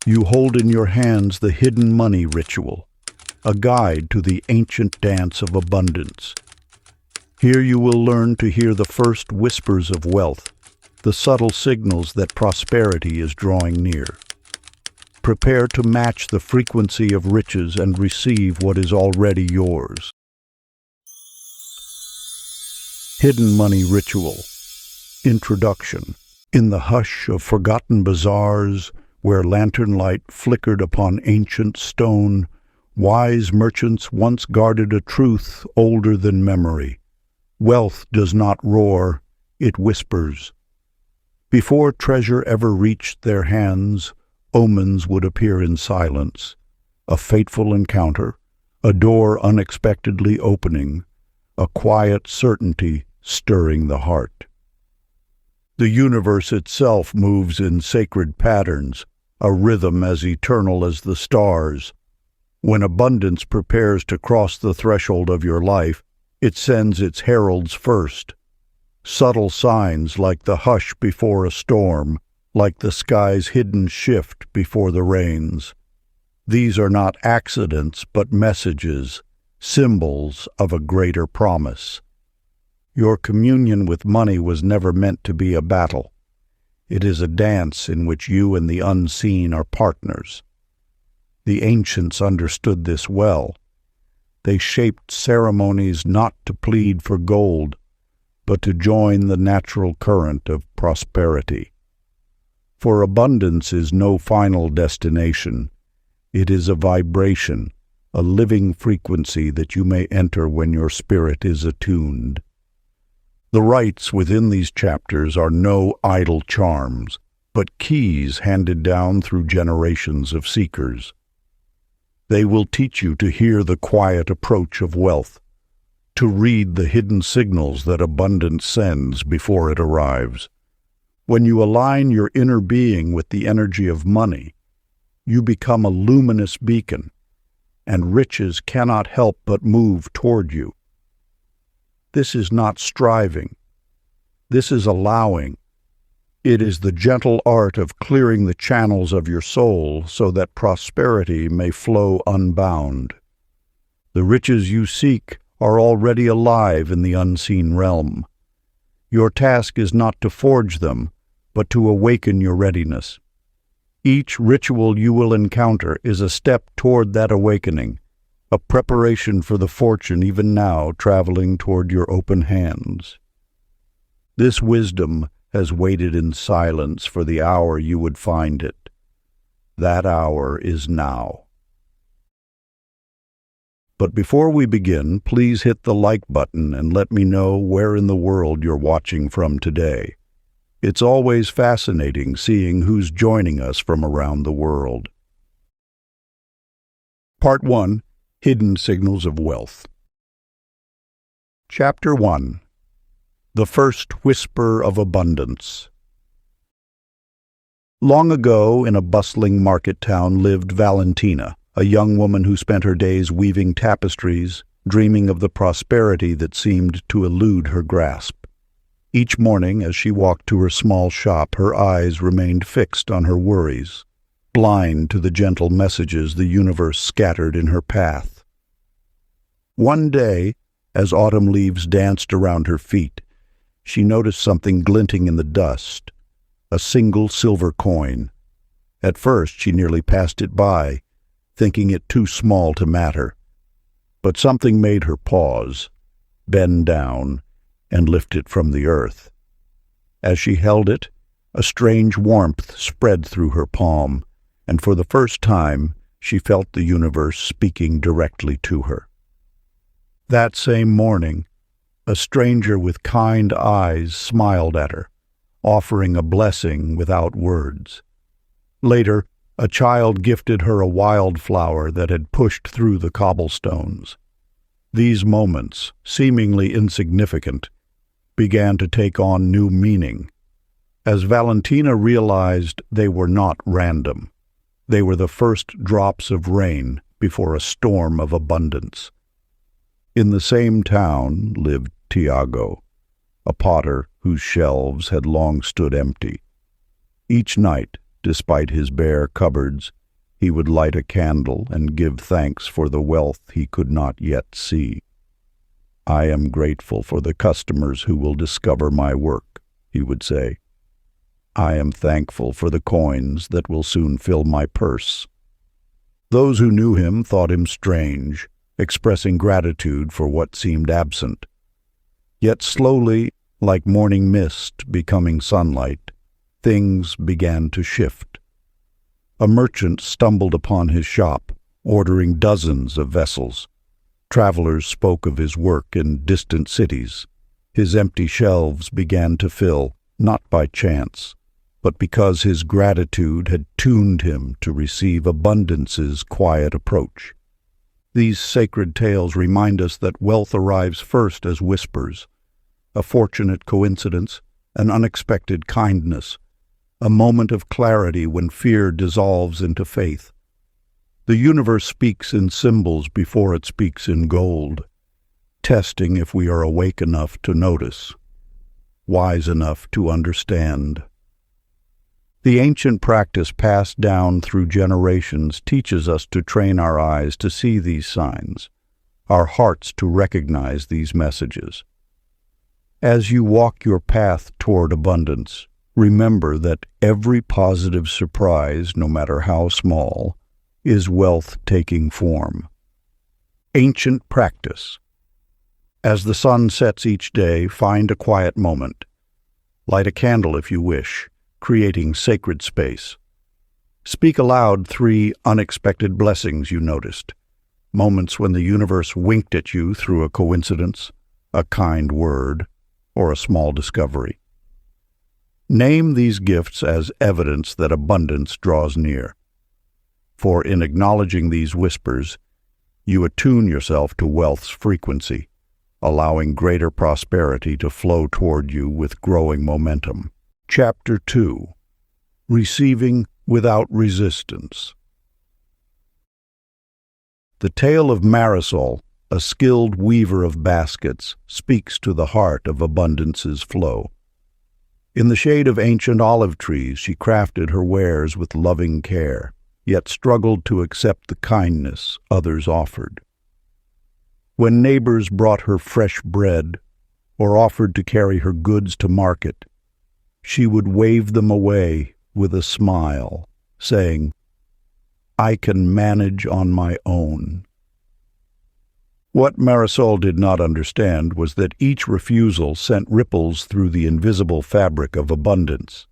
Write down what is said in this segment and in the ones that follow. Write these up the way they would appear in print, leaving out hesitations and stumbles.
You hold in your hands the hidden money ritual, a guide to the ancient dance of abundance. Here you will learn to hear the first whispers of wealth, the subtle signals that prosperity is drawing near. Prepare to match the frequency of riches and receive what is already yours. Hidden Money Ritual. Introduction. In the hush of forgotten bazaars, where lantern light flickered upon ancient stone, wise merchants once guarded a truth older than memory. Wealth does not roar, it whispers. Before treasure ever reached their hands, omens would appear in silence. A fateful encounter, a door unexpectedly opening, a quiet certainty stirring the heart. The universe itself moves in sacred patterns, a rhythm as eternal as the stars. When abundance prepares to cross the threshold of your life, it sends its heralds first. Subtle signs like the hush before a storm, like the sky's hidden shift before the rains. These are not accidents, but messages, symbols of a greater promise. Your communion with money was never meant to be a battle. It is a dance in which you and the unseen are partners. The ancients understood this well. They shaped ceremonies not to plead for gold, but to join the natural current of prosperity. For abundance is no final destination. It is a vibration, a living frequency that you may enter when your spirit is attuned. The rites within these chapters are no idle charms, but keys handed down through generations of seekers. They will teach you to hear the quiet approach of wealth, to read the hidden signals that abundance sends before it arrives. When you align your inner being with the energy of money, you become a luminous beacon, and riches cannot help but move toward you. This is not striving. This is allowing. It is the gentle art of clearing the channels of your soul so that prosperity may flow unbound. The riches you seek are already alive in the unseen realm. Your task is not to forge them, but to awaken your readiness. Each ritual you will encounter is a step toward that awakening, a preparation for the fortune even now traveling toward your open hands. This wisdom has waited in silence for the hour you would find it. That hour is now. But before we begin, please hit the like button and let me know where in the world you're watching from today. It's always fascinating seeing who's joining us from around the world. Part 1. Hidden Signals of Wealth. Chapter 1. The First Whisper of Abundance. Long ago, in a bustling market town, lived Valentina, a young woman who spent her days weaving tapestries, dreaming of the prosperity that seemed to elude her grasp. Each morning, as she walked to her small shop, her eyes remained fixed on her worries, blind to the gentle messages the universe scattered in her path. One day, as autumn leaves danced around her feet, she noticed something glinting in the dust, a single silver coin. At first, she nearly passed it by, thinking it too small to matter. But something made her pause, bend down, and lift it from the earth. As she held it, a strange warmth spread through her palm, and for the first time she felt the universe speaking directly to her. That same morning, a stranger with kind eyes smiled at her, offering a blessing without words. Later, a child gifted her a wildflower that had pushed through the cobblestones. These moments, seemingly insignificant, began to take on new meaning. As Valentina realized, they were not random. They were the first drops of rain before a storm of abundance. In the same town lived Tiago, a potter whose shelves had long stood empty. Each night, despite his bare cupboards, he would light a candle and give thanks for the wealth he could not yet see. "I am grateful for the customers who will discover my work," he would say. "I am thankful for the coins that will soon fill my purse." Those who knew him thought him strange, expressing gratitude for what seemed absent. Yet slowly, like morning mist becoming sunlight, things began to shift. A merchant stumbled upon his shop, ordering dozens of vessels. Travelers spoke of his work in distant cities. His empty shelves began to fill, not by chance, but because his gratitude had tuned him to receive abundance's quiet approach. These sacred tales remind us that wealth arrives first as whispers, a fortunate coincidence, an unexpected kindness, a moment of clarity when fear dissolves into faith. The universe speaks in symbols before it speaks in gold, testing if we are awake enough to notice, wise enough to understand. The ancient practice passed down through generations teaches us to train our eyes to see these signs, our hearts to recognize these messages. As you walk your path toward abundance, remember that every positive surprise, no matter how small, is wealth taking form. Ancient practice. As the sun sets each day, find a quiet moment. Light a candle if you wish, creating sacred space. Speak aloud 3 unexpected blessings you noticed, moments when the universe winked at you through a coincidence, a kind word, or a small discovery. Name these gifts as evidence that abundance draws near. For in acknowledging these whispers, you attune yourself to wealth's frequency, allowing greater prosperity to flow toward you with growing momentum. Chapter 2. Receiving Without Resistance. The tale of Marisol, a skilled weaver of baskets, speaks to the heart of abundance's flow. In the shade of ancient olive trees, she crafted her wares with loving care, yet struggled to accept the kindness others offered. When neighbors brought her fresh bread or offered to carry her goods to market, she would wave them away with a smile, saying, "I can manage on my own." What Marisol did not understand was that each refusal sent ripples through the invisible fabric of abundance.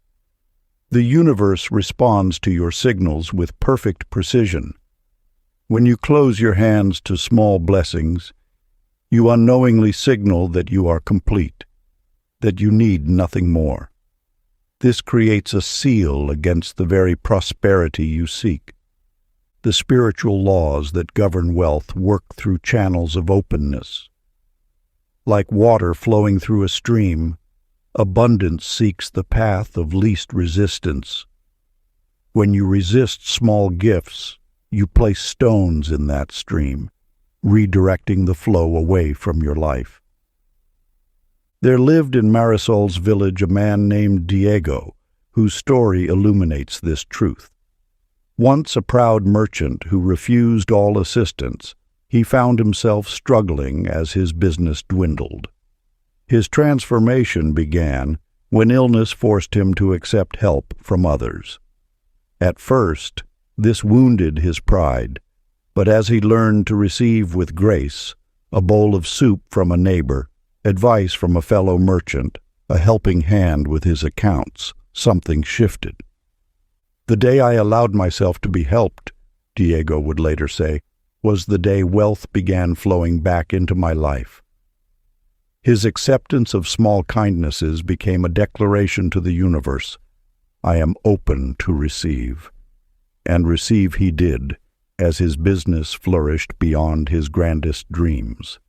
The universe responds to your signals with perfect precision. When you close your hands to small blessings, you unknowingly signal that you are complete, that you need nothing more. This creates a seal against the very prosperity you seek. The spiritual laws that govern wealth work through channels of openness. Like water flowing through a stream, abundance seeks the path of least resistance. When you resist small gifts, you place stones in that stream, redirecting the flow away from your life. There lived in Marisol's village a man named Diego, whose story illuminates this truth. Once a proud merchant who refused all assistance, he found himself struggling as his business dwindled. His transformation began when illness forced him to accept help from others. At first, this wounded his pride, but as he learned to receive with grace, a bowl of soup from a neighbor, advice from a fellow merchant, a helping hand with his accounts, something shifted. "The day I allowed myself to be helped," Diego would later say, "was the day wealth began flowing back into my life." His acceptance of small kindnesses became a declaration to the universe, "I am open to receive." And receive he did, as his business flourished beyond his grandest dreams.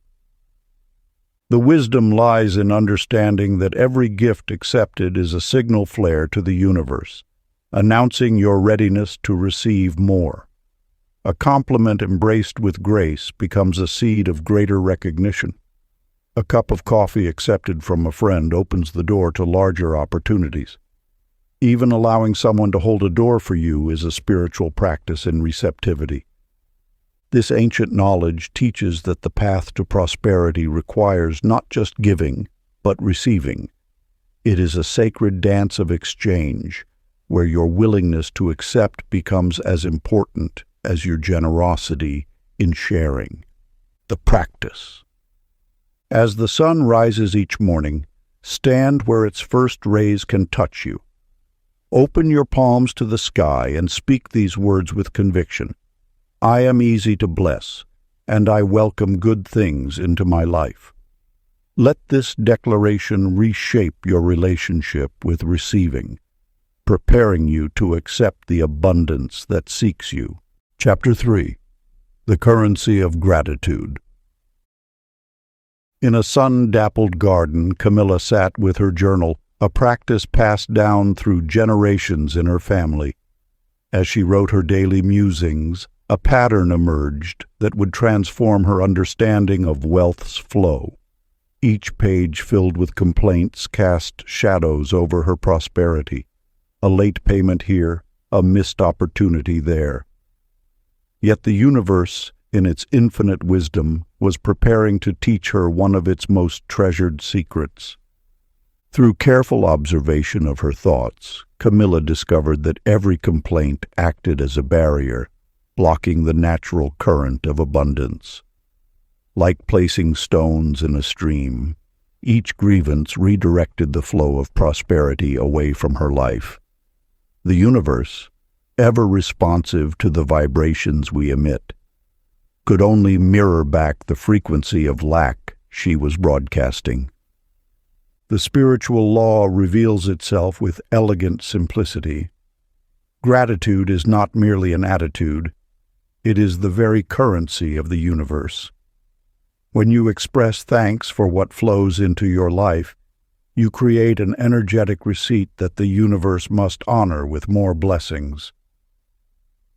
The wisdom lies in understanding that every gift accepted is a signal flare to the universe, announcing your readiness to receive more. A compliment embraced with grace becomes a seed of greater recognition. A cup of coffee accepted from a friend opens the door to larger opportunities. Even allowing someone to hold a door for you is a spiritual practice in receptivity. This ancient knowledge teaches that the path to prosperity requires not just giving, but receiving. It is a sacred dance of exchange, where your willingness to accept becomes as important as your generosity in sharing. The practice. As the sun rises each morning, stand where its first rays can touch you. Open your palms to the sky and speak these words with conviction. I am easy to bless, and I welcome good things into my life. Let this declaration reshape your relationship with receiving, preparing you to accept the abundance that seeks you. Chapter 3. The Currency of Gratitude. In a sun-dappled garden, Camilla sat with her journal, a practice passed down through generations in her family. As she wrote her daily musings, a pattern emerged that would transform her understanding of wealth's flow. Each page filled with complaints cast shadows over her prosperity. A late payment here, a missed opportunity there. Yet the universe, in its infinite wisdom, was preparing to teach her one of its most treasured secrets. Through careful observation of her thoughts, Camilla discovered that every complaint acted as a barrier, blocking the natural current of abundance. Like placing stones in a stream, each grievance redirected the flow of prosperity away from her life. The universe, ever responsive to the vibrations we emit, could only mirror back the frequency of lack she was broadcasting. The spiritual law reveals itself with elegant simplicity. Gratitude is not merely an attitude, it is the very currency of the universe. When you express thanks for what flows into your life, you create an energetic receipt that the universe must honor with more blessings.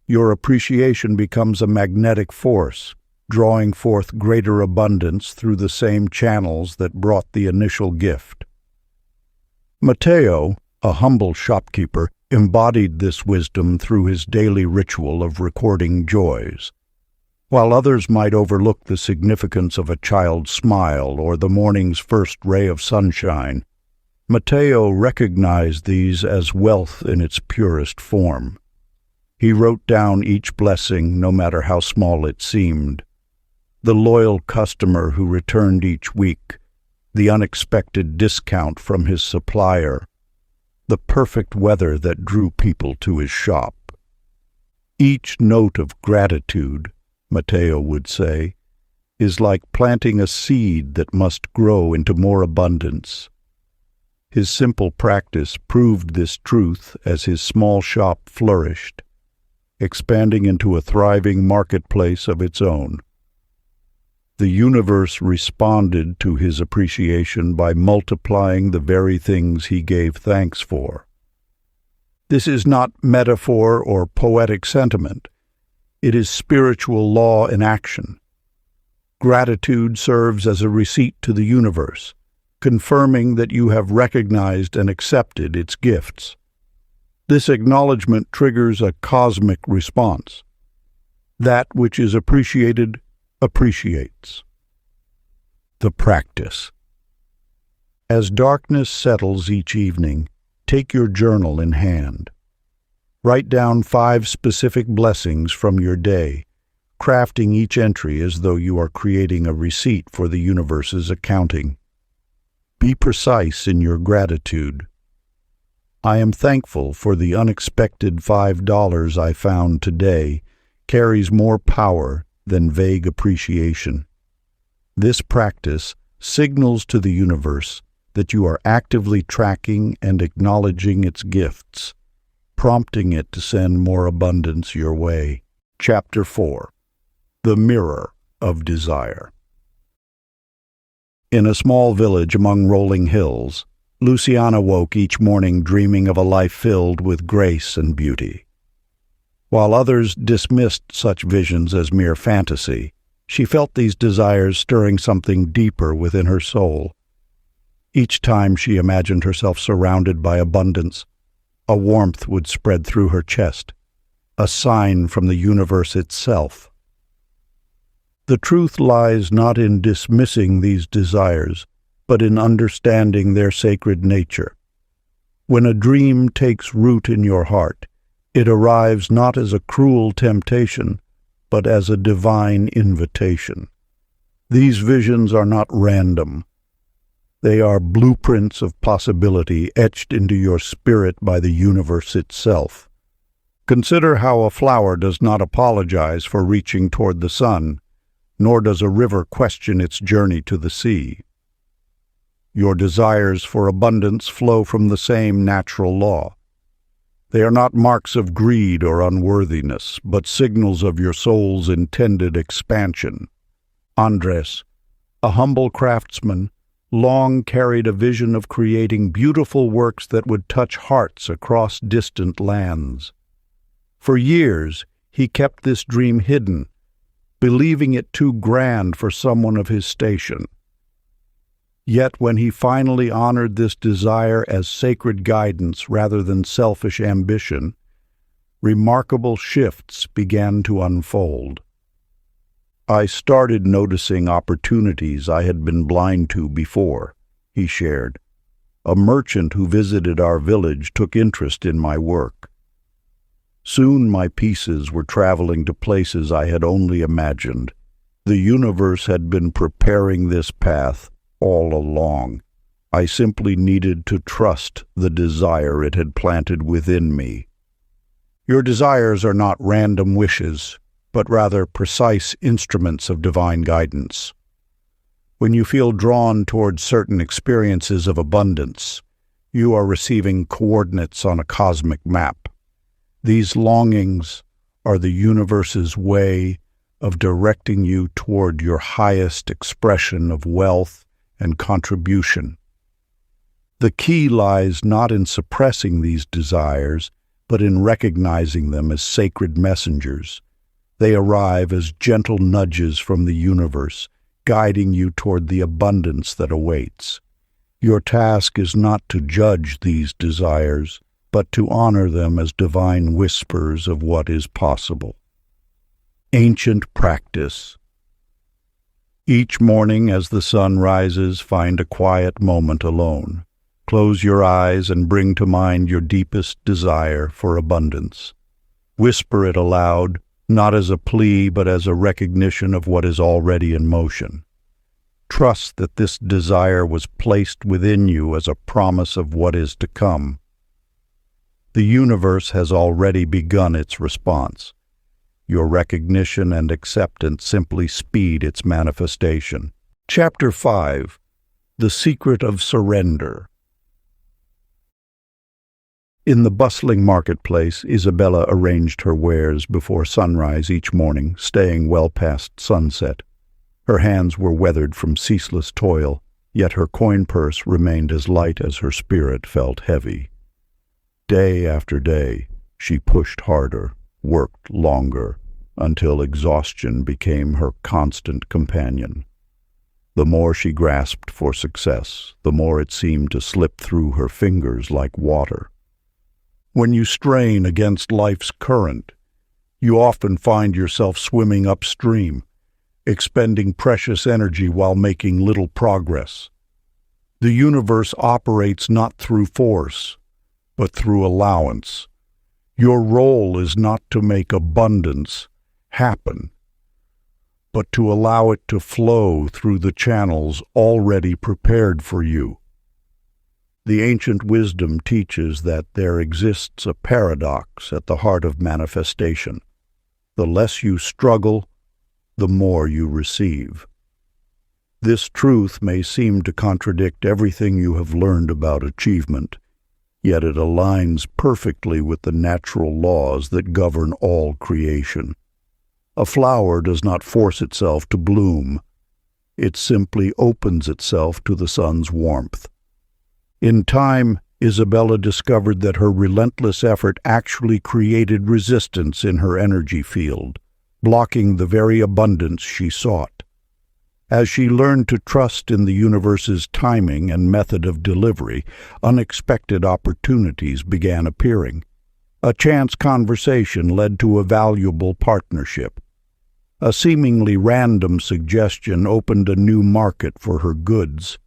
Your appreciation becomes a magnetic force, drawing forth greater abundance through the same channels that brought the initial gift. Matteo, a humble shopkeeper, embodied this wisdom through his daily ritual of recording joys. While others might overlook the significance of a child's smile or the morning's first ray of sunshine, Matteo recognized these as wealth in its purest form. He wrote down each blessing, no matter how small it seemed. The loyal customer who returned each week, the unexpected discount from his supplier, the perfect weather that drew people to his shop. Each note of gratitude, Matteo would say, is like planting a seed that must grow into more abundance. His simple practice proved this truth as his small shop flourished, expanding into a thriving marketplace of its own. The universe responded to his appreciation by multiplying the very things he gave thanks for. This is not metaphor or poetic sentiment. It is spiritual law in action. Gratitude serves as a receipt to the universe, confirming that you have recognized and accepted its gifts. This acknowledgement triggers a cosmic response. That which is appreciated appreciates. The practice. As darkness settles each evening, take your journal in hand. Write down 5 specific blessings from your day, crafting each entry as though you are creating a receipt for the universe's accounting. Be precise in your gratitude. I am thankful for the unexpected $5 I found today carries more power than vague appreciation. This practice signals to the universe that you are actively tracking and acknowledging its gifts, prompting it to send more abundance your way. Chapter 4. The Mirror of Desire. In a small village among rolling hills, Luciana woke each morning dreaming of a life filled with grace and beauty. While others dismissed such visions as mere fantasy, she felt these desires stirring something deeper within her soul. Each time she imagined herself surrounded by abundance, A warmth would spread through her chest, a sign from the universe itself. The truth lies not in dismissing these desires, but in understanding their sacred nature. When a dream takes root in your heart, it arrives not as a cruel temptation, but as a divine invitation. These visions are not random. They are blueprints of possibility etched into your spirit by the universe itself. Consider how a flower does not apologize for reaching toward the sun, nor does a river question its journey to the sea. Your desires for abundance flow from the same natural law. They are not marks of greed or unworthiness, but signals of your soul's intended expansion. Andres, a humble craftsman, long carried a vision of creating beautiful works that would touch hearts across distant lands. For years, he kept this dream hidden, believing it too grand for someone of his station. Yet when he finally honored this desire as sacred guidance rather than selfish ambition, remarkable shifts began to unfold. I started noticing opportunities I had been blind to before, he shared. A merchant who visited our village took interest in my work. Soon my pieces were traveling to places I had only imagined. The universe had been preparing this path all along. I simply needed to trust the desire it had planted within me. Your desires are not random wishes, but rather precise instruments of divine guidance. When you feel drawn toward certain experiences of abundance, you are receiving coordinates on a cosmic map. These longings are the universe's way of directing you toward your highest expression of wealth and contribution. The key lies not in suppressing these desires, but in recognizing them as sacred messengers. They arrive as gentle nudges from the universe, guiding you toward the abundance that awaits. Your task is not to judge these desires, but to honor them as divine whispers of what is possible. Ancient practice. Each morning as the sun rises, find a quiet moment alone. Close your eyes and bring to mind your deepest desire for abundance. Whisper it aloud, not as a plea, but as a recognition of what is already in motion. Trust that this desire was placed within you as a promise of what is to come. The universe has already begun its response. Your recognition and acceptance simply speed its manifestation. Chapter 5. The Secret of Surrender. In the bustling marketplace, Isabella arranged her wares before sunrise each morning, staying well past sunset. Her hands were weathered from ceaseless toil, yet her coin purse remained as light as her spirit felt heavy. Day after day, she pushed harder, worked longer, until exhaustion became her constant companion. The more she grasped for success, the more it seemed to slip through her fingers like water. When you strain against life's current, you often find yourself swimming upstream, expending precious energy while making little progress. The universe operates not through force, but through allowance. Your role is not to make abundance happen, but to allow it to flow through the channels already prepared for you. The ancient wisdom teaches that there exists a paradox at the heart of manifestation. The less you struggle, the more you receive. This truth may seem to contradict everything you have learned about achievement, yet it aligns perfectly with the natural laws that govern all creation. A flower does not force itself to bloom. It simply opens itself to the sun's warmth. In time, Isabella discovered that her relentless effort actually created resistance in her energy field, blocking the very abundance she sought. As she learned to trust in the universe's timing and method of delivery, unexpected opportunities began appearing. A chance conversation led to a valuable partnership. A seemingly random suggestion opened a new market for her goods.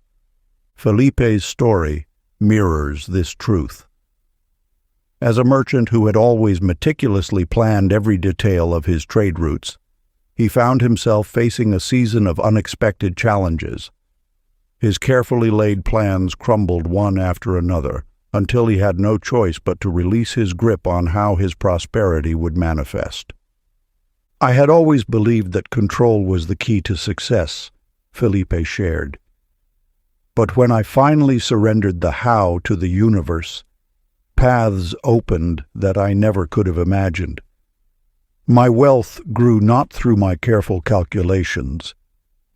Felipe's story mirrors this truth. As a merchant who had always meticulously planned every detail of his trade routes, he found himself facing a season of unexpected challenges. His carefully laid plans crumbled one after another, until he had no choice but to release his grip on how his prosperity would manifest. "I had always believed that control was the key to success," Felipe shared. "But when I finally surrendered the how to the universe, paths opened that I never could have imagined. My wealth grew not through my careful calculations,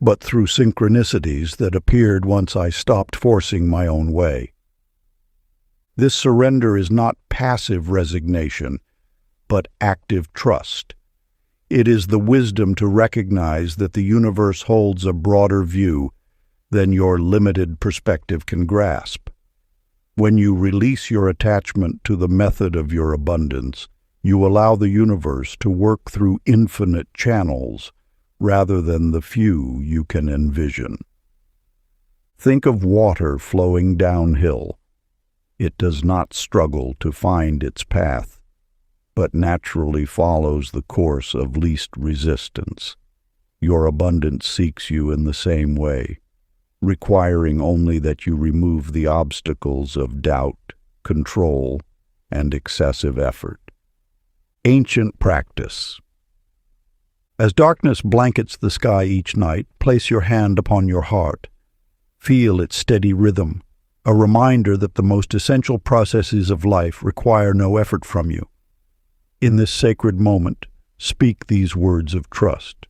but through synchronicities that appeared once I stopped forcing my own way." This surrender is not passive resignation, but active trust. It is the wisdom to recognize that the universe holds a broader view than your limited perspective can grasp. When you release your attachment to the method of your abundance, you allow the universe to work through infinite channels rather than the few you can envision. Think of water flowing downhill. It does not struggle to find its path, but naturally follows the course of least resistance. Your abundance seeks you in the same way, requiring only that you remove the obstacles of doubt, control, and excessive effort. Ancient practice. As darkness blankets the sky each night, place your hand upon your heart. Feel its steady rhythm, a reminder that the most essential processes of life require no effort from you. In this sacred moment, speak these words of trust.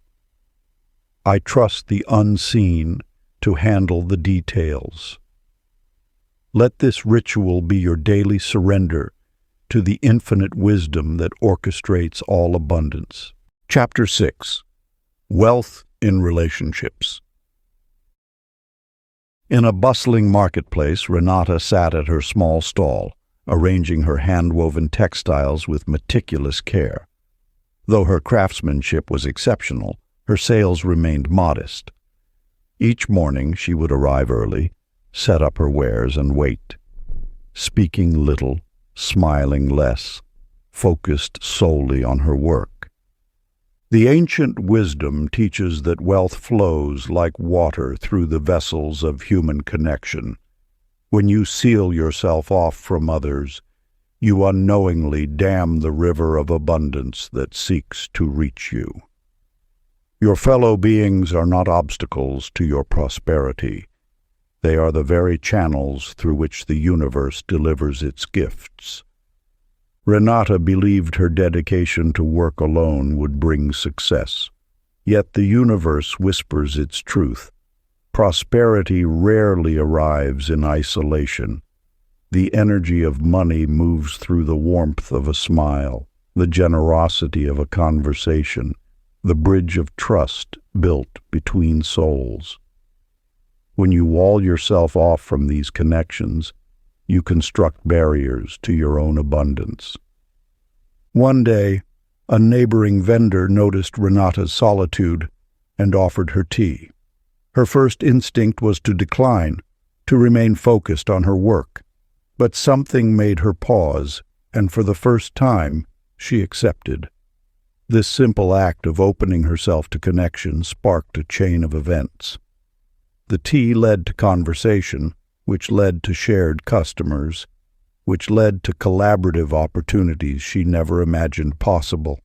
I trust the unseen to handle the details. Let this ritual be your daily surrender to the infinite wisdom that orchestrates all abundance. Chapter 6. Wealth in Relationships. In a bustling marketplace, Renata sat at her small stall, arranging her hand-woven textiles with meticulous care. Though her craftsmanship was exceptional, her sales remained modest. Each morning she would arrive early, set up her wares and wait, speaking little, smiling less, focused solely on her work. The ancient wisdom teaches that wealth flows like water through the vessels of human connection. When you seal yourself off from others, you unknowingly dam the river of abundance that seeks to reach you. Your fellow beings are not obstacles to your prosperity. They are the very channels through which the universe delivers its gifts. Renata believed her dedication to work alone would bring success. Yet the universe whispers its truth. Prosperity rarely arrives in isolation. The energy of money moves through the warmth of a smile, the generosity of a conversation, the bridge of trust built between souls. When you wall yourself off from these connections, you construct barriers to your own abundance. One day, a neighboring vendor noticed Renata's solitude and offered her tea. Her first instinct was to decline, to remain focused on her work. But something made her pause, and for the first time, she accepted. This simple act of opening herself to connection sparked a chain of events. The tea led to conversation, which led to shared customers, which led to collaborative opportunities she never imagined possible.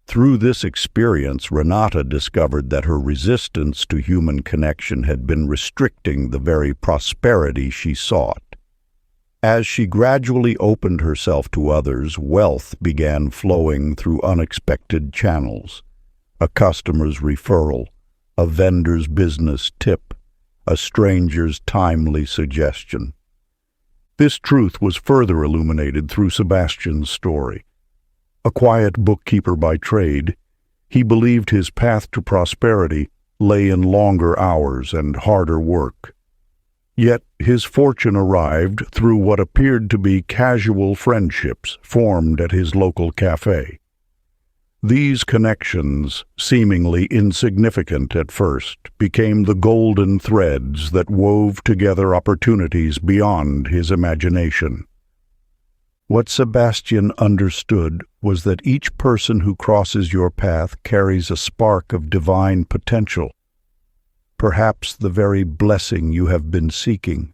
Through this experience, Renata discovered that her resistance to human connection had been restricting the very prosperity she sought. As she gradually opened herself to others, wealth began flowing through unexpected channels. A customer's referral, a vendor's business tip, a stranger's timely suggestion. This truth was further illuminated through Sebastian's story. A quiet bookkeeper by trade, he believed his path to prosperity lay in longer hours and harder work. Yet his fortune arrived through what appeared to be casual friendships formed at his local cafe. These connections, seemingly insignificant at first, became the golden threads that wove together opportunities beyond his imagination. What Sebastian understood was that each person who crosses your path carries a spark of divine potential, perhaps the very blessing you have been seeking.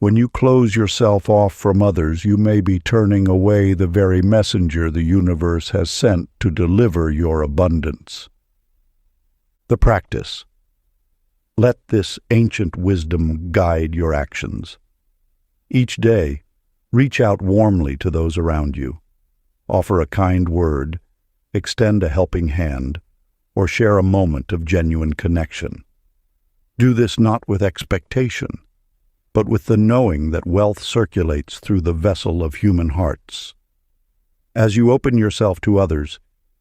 When you close yourself off from others, you may be turning away the very messenger the universe has sent to deliver your abundance. The practice. Let this ancient wisdom guide your actions. Each day, reach out warmly to those around you. Offer a kind word, extend a helping hand, or share a moment of genuine connection. Do this not with expectation, but with the knowing that wealth circulates through the vessel of human hearts. As you open yourself to others,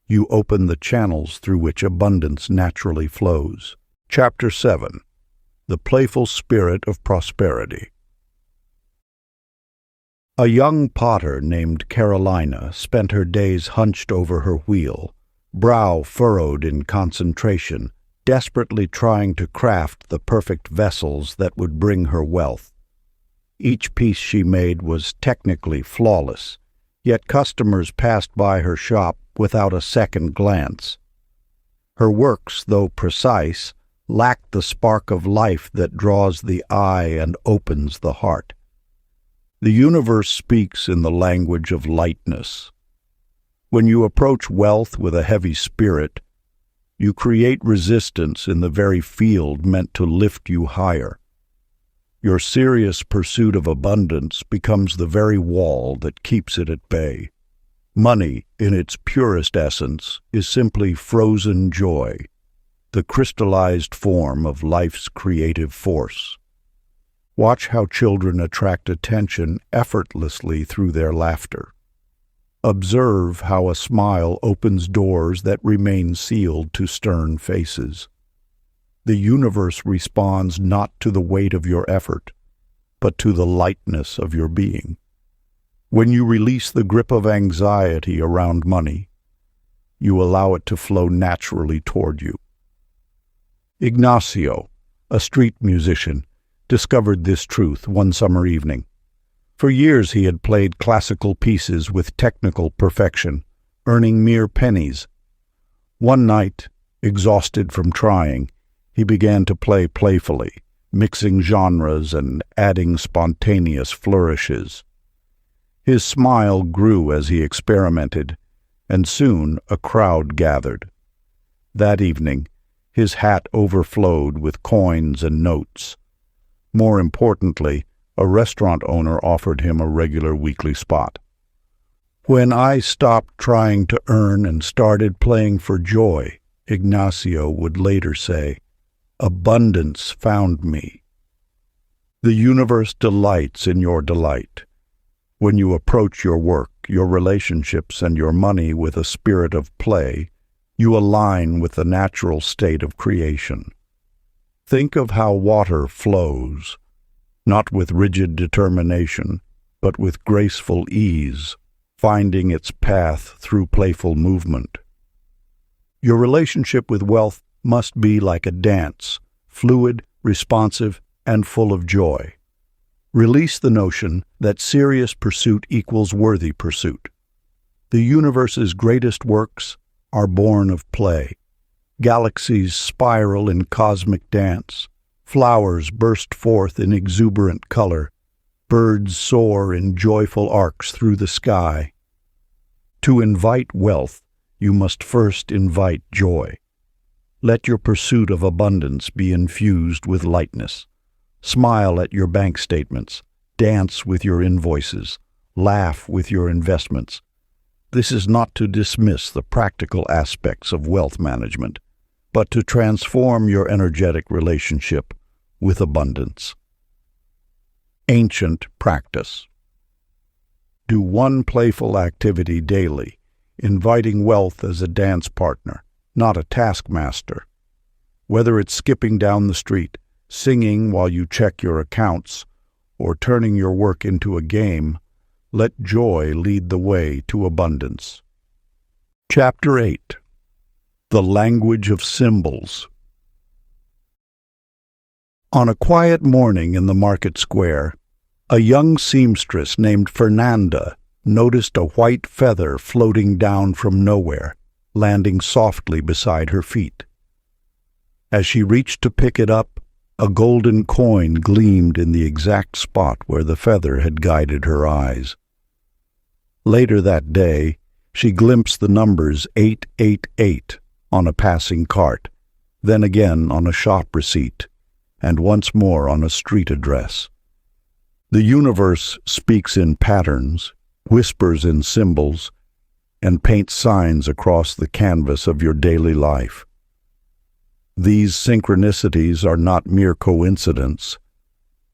you open the channels through which abundance naturally flows. Chapter 7. The Playful Spirit of Prosperity. A young potter named Carolina spent her days hunched over her wheel, brow furrowed in concentration, desperately trying to craft the perfect vessels that would bring her wealth. Each piece she made was technically flawless, yet customers passed by her shop without a second glance. Her works, though precise, lacked the spark of life that draws the eye and opens the heart. The universe speaks in the language of lightness. When you approach wealth with a heavy spirit, you create resistance in the very field meant to lift you higher. Your serious pursuit of abundance becomes the very wall that keeps it at bay. Money, in its purest essence, is simply frozen joy, the crystallized form of life's creative force. Watch how children attract attention effortlessly through their laughter. Observe how a smile opens doors that remain sealed to stern faces. The universe responds not to the weight of your effort, but to the lightness of your being. When you release the grip of anxiety around money, you allow it to flow naturally toward you. Ignacio, a street musician, discovered this truth one summer evening. For years he had played classical pieces with technical perfection, earning mere pennies. One night, exhausted from trying, he began to play playfully, mixing genres and adding spontaneous flourishes. His smile grew as he experimented, and soon a crowd gathered. That evening, his hat overflowed with coins and notes. More importantly, a restaurant owner offered him a regular weekly spot. When I stopped trying to earn and started playing for joy, Ignacio would later say, abundance found me. The universe delights in your delight. When you approach your work, your relationships, and your money with a spirit of play, you align with the natural state of creation. Think of how water flows, not with rigid determination, but with graceful ease, finding its path through playful movement. Your relationship with wealth must be like a dance, fluid, responsive, and full of joy. Release the notion that serious pursuit equals worthy pursuit. The universe's greatest works are born of play. Galaxies spiral in cosmic dance. Flowers burst forth in exuberant color. Birds soar in joyful arcs through the sky. To invite wealth, you must first invite joy. Let your pursuit of abundance be infused with lightness. Smile at your bank statements. Dance with your invoices. Laugh with your investments. This is not to dismiss the practical aspects of wealth management, but to transform your energetic relationship with abundance. Ancient practice. Do one playful activity daily, inviting wealth as a dance partner, not a taskmaster. Whether it's skipping down the street, singing while you check your accounts, or turning your work into a game, let joy lead the way to abundance. Chapter 8. The Language of Symbols. On a quiet morning in the market square, a young seamstress named Fernanda noticed a white feather floating down from nowhere, landing softly beside her feet. As she reached to pick it up, a golden coin gleamed in the exact spot where the feather had guided her eyes. Later that day, she glimpsed the numbers 888 on a passing cart, then again on a shop receipt, and once more on a street address. The universe speaks in patterns, whispers in symbols, and paints signs across the canvas of your daily life. These synchronicities are not mere coincidence.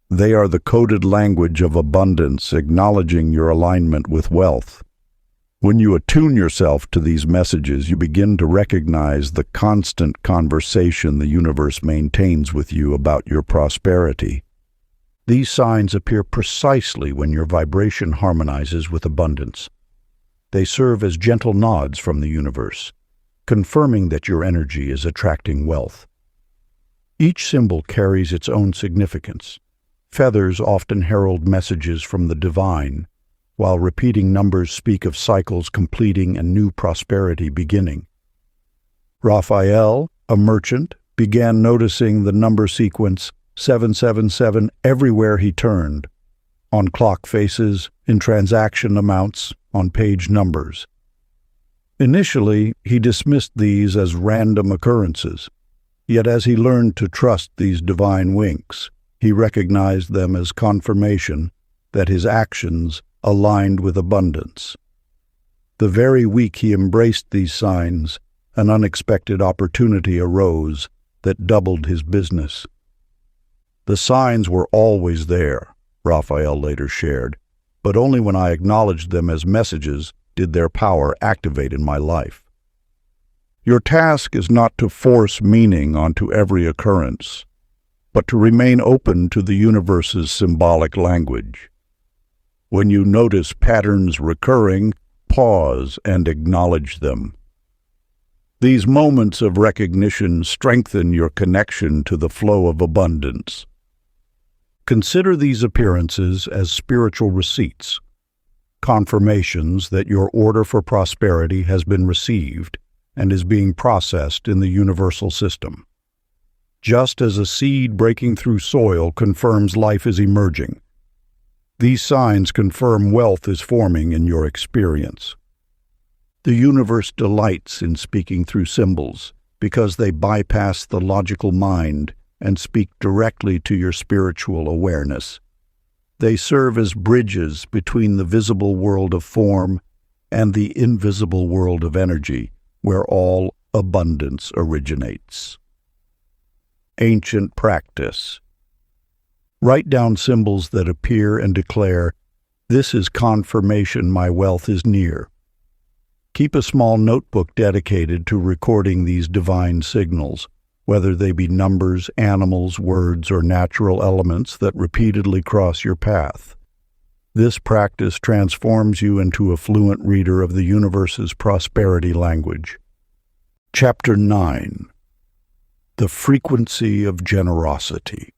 They are the coded language of abundance, acknowledging your alignment with wealth. When you attune yourself to these messages, you begin to recognize the constant conversation the universe maintains with you about your prosperity. These signs appear precisely when your vibration harmonizes with abundance. They serve as gentle nods from the universe, confirming that your energy is attracting wealth. Each symbol carries its own significance. Feathers often herald messages from the divine, while repeating numbers speak of cycles completing and new prosperity beginning. Raphael, a merchant, began noticing the number sequence 777 everywhere he turned, on clock faces, in transaction amounts, on page numbers. Initially, he dismissed these as random occurrences, yet as he learned to trust these divine winks, he recognized them as confirmation that his actions aligned with abundance. The very week he embraced these signs, an unexpected opportunity arose that doubled his business. The signs were always there, Raphael later shared, but only when I acknowledged them as messages did their power activate in my life. Your task is not to force meaning onto every occurrence, but to remain open to the universe's symbolic language. When you notice patterns recurring, pause and acknowledge them. These moments of recognition strengthen your connection to the flow of abundance. Consider these appearances as spiritual receipts, confirmations that your order for prosperity has been received and is being processed in the universal system. Just as a seed breaking through soil confirms life is emerging, these signs confirm wealth is forming in your experience. The universe delights in speaking through symbols because they bypass the logical mind and speak directly to your spiritual awareness. They serve as bridges between the visible world of form and the invisible world of energy, where all abundance originates. Ancient practice. Write down symbols that appear and declare, "This is confirmation my wealth is near." Keep a small notebook dedicated to recording these divine signals, whether they be numbers, animals, words, or natural elements that repeatedly cross your path. This practice transforms you into a fluent reader of the universe's prosperity language. Chapter 9. The Frequency of Generosity.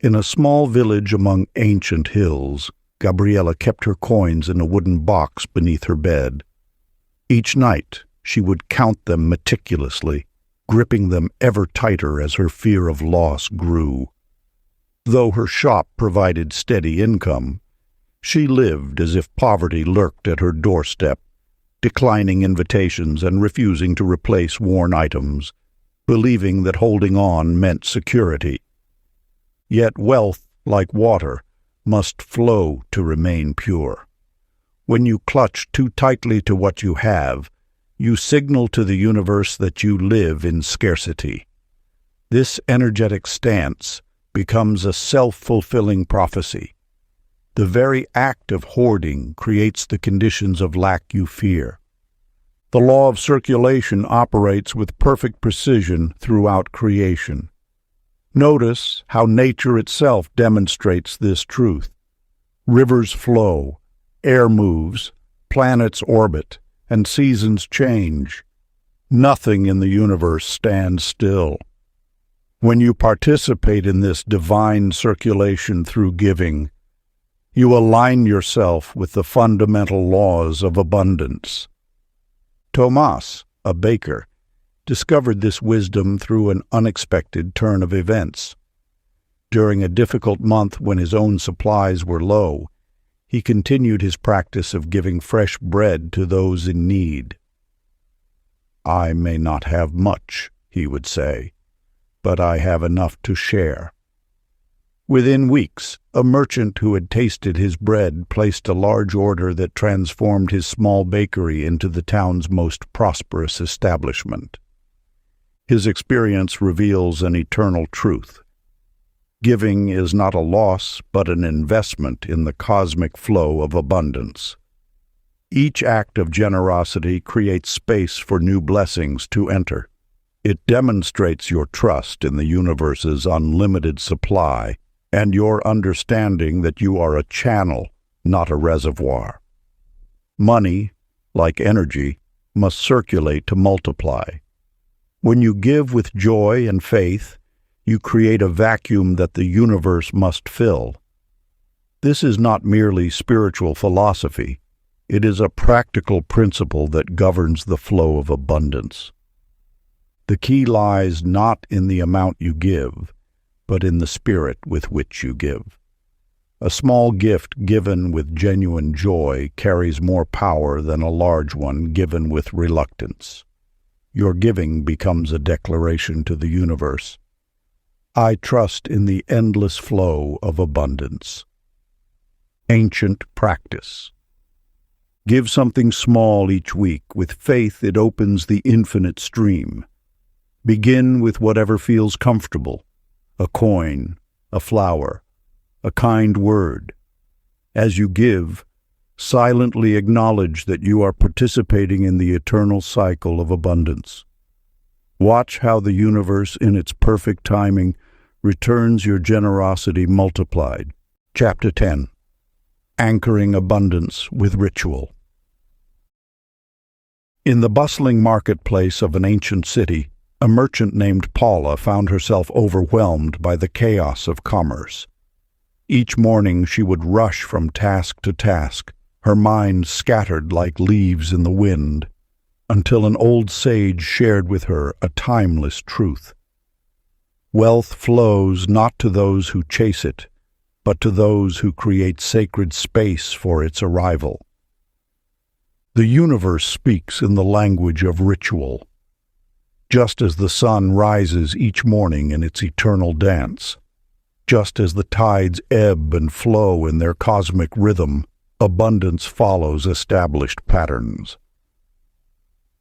In a small village among ancient hills, Gabriella kept her coins in a wooden box beneath her bed. Each night, she would count them meticulously, gripping them ever tighter as her fear of loss grew. Though her shop provided steady income, she lived as if poverty lurked at her doorstep, declining invitations and refusing to replace worn items, believing that holding on meant security. Yet wealth, like water, must flow to remain pure. When you clutch too tightly to what you have, you signal to the universe that you live in scarcity. This energetic stance becomes a self-fulfilling prophecy. The very act of hoarding creates the conditions of lack you fear. The law of circulation operates with perfect precision throughout creation. Notice how nature itself demonstrates this truth. Rivers flow, air moves, planets orbit, and seasons change. Nothing in the universe stands still. When you participate in this divine circulation through giving, you align yourself with the fundamental laws of abundance. Thomas, a baker, discovered this wisdom through an unexpected turn of events. During a difficult month when his own supplies were low, he continued his practice of giving fresh bread to those in need. "I may not have much," he would say, "but I have enough to share." Within weeks, a merchant who had tasted his bread placed a large order that transformed his small bakery into the town's most prosperous establishment. His experience reveals an eternal truth. Giving is not a loss, but an investment in the cosmic flow of abundance. Each act of generosity creates space for new blessings to enter. It demonstrates your trust in the universe's unlimited supply and your understanding that you are a channel, not a reservoir. Money, like energy, must circulate to multiply. When you give with joy and faith, you create a vacuum that the universe must fill. This is not merely spiritual philosophy. It is a practical principle that governs the flow of abundance. The key lies not in the amount you give, but in the spirit with which you give. A small gift given with genuine joy carries more power than a large one given with reluctance. Your giving becomes a declaration to the universe. I trust in the endless flow of abundance. Ancient practice. Give something small each week. With faith, it opens the infinite stream. Begin with whatever feels comfortable. A coin, a flower, a kind word. As you give, silently acknowledge that you are participating in the eternal cycle of abundance. Watch how the universe, in its perfect timing, returns your generosity multiplied. Chapter 10. Anchoring Abundance with Ritual. In the bustling marketplace of an ancient city, a merchant named Paula found herself overwhelmed by the chaos of commerce. Each morning she would rush from task to task, her mind scattered like leaves in the wind, until an old sage shared with her a timeless truth. Wealth flows not to those who chase it, but to those who create sacred space for its arrival. The universe speaks in the language of ritual. Just as the sun rises each morning in its eternal dance, just as the tides ebb and flow in their cosmic rhythm, abundance follows established patterns.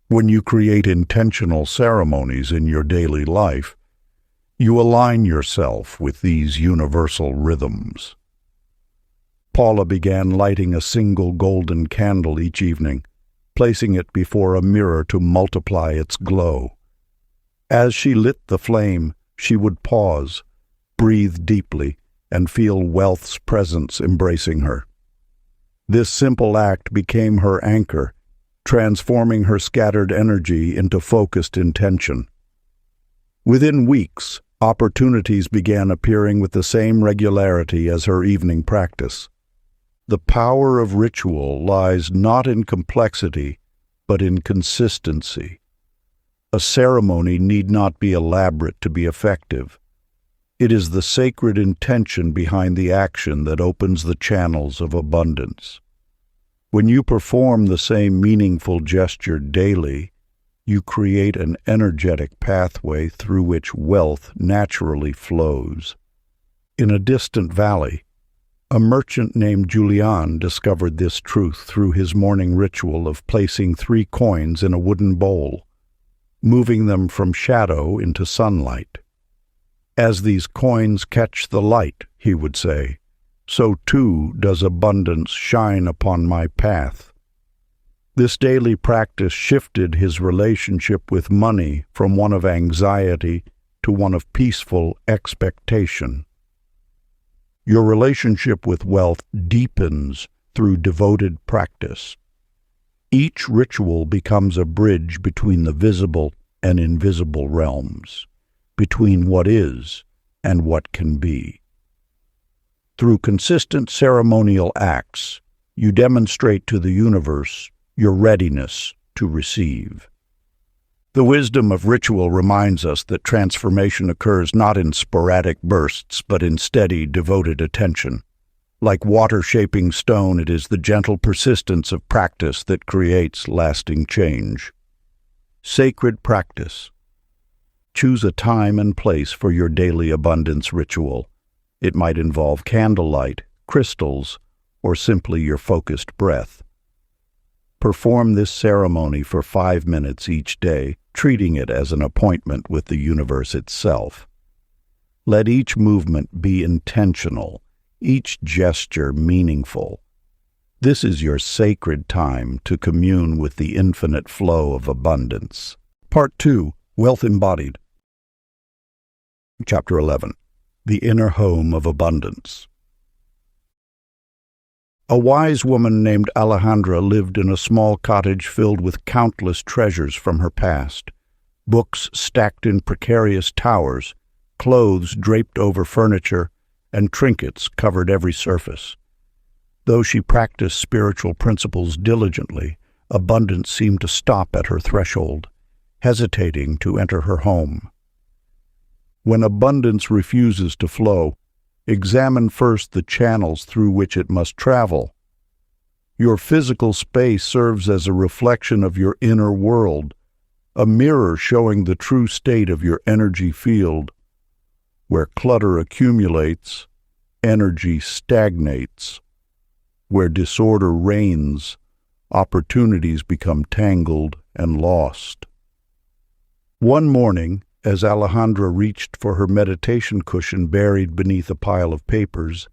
When you create intentional ceremonies in your daily life, you align yourself with these universal rhythms. Paula began lighting a single golden candle each evening, placing it before a mirror to multiply its glow. As she lit the flame, she would pause, breathe deeply, and feel wealth's presence embracing her. This simple act became her anchor, transforming her scattered energy into focused intention. Within weeks, opportunities began appearing with the same regularity as her evening practice. The power of ritual lies not in complexity, but in consistency. A ceremony need not be elaborate to be effective. It is the sacred intention behind the action that opens the channels of abundance. When you perform the same meaningful gesture daily, you create an energetic pathway through which wealth naturally flows. In a distant valley, a merchant named Julian discovered this truth through his morning ritual of placing 3 coins in a wooden bowl, moving them from shadow into sunlight. As these coins catch the light, he would say, so too does abundance shine upon my path. This daily practice shifted his relationship with money from one of anxiety to one of peaceful expectation. Your relationship with wealth deepens through devoted practice. Each ritual becomes a bridge between the visible and invisible realms, between what is and what can be. Through consistent ceremonial acts, you demonstrate to the universe your readiness to receive. The wisdom of ritual reminds us that transformation occurs not in sporadic bursts, but in steady, devoted attention. Like water shaping stone, it is the gentle persistence of practice that creates lasting change. Sacred practice. Choose a time and place for your daily abundance ritual. It might involve candlelight, crystals, or simply your focused breath. Perform this ceremony for 5 minutes each day, treating it as an appointment with the universe itself. Let each movement be intentional, each gesture meaningful. This is your sacred time to commune with the infinite flow of abundance. Part 2. Wealth Embodied. Chapter 11. The Inner Home of Abundance. A wise woman named Alejandra lived in a small cottage filled with countless treasures from her past. Books stacked in precarious towers, clothes draped over furniture, and trinkets covered every surface. Though she practiced spiritual principles diligently, abundance seemed to stop at her threshold, hesitating to enter her home. When abundance refuses to flow, examine first the channels through which it must travel. Your physical space serves as a reflection of your inner world, a mirror showing the true state of your energy field. Where clutter accumulates, energy stagnates. Where disorder reigns, opportunities become tangled and lost. One morning, as Alejandra reached for her meditation cushion buried beneath a pile of papers,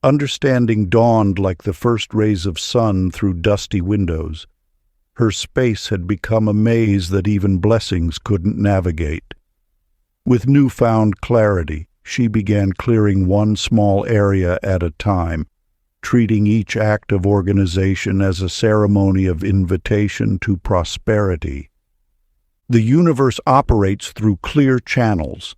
understanding dawned like the first rays of sun through dusty windows. Her space had become a maze that even blessings couldn't navigate. With newfound clarity, she began clearing one small area at a time, treating each act of organization as a ceremony of invitation to prosperity. The universe operates through clear channels.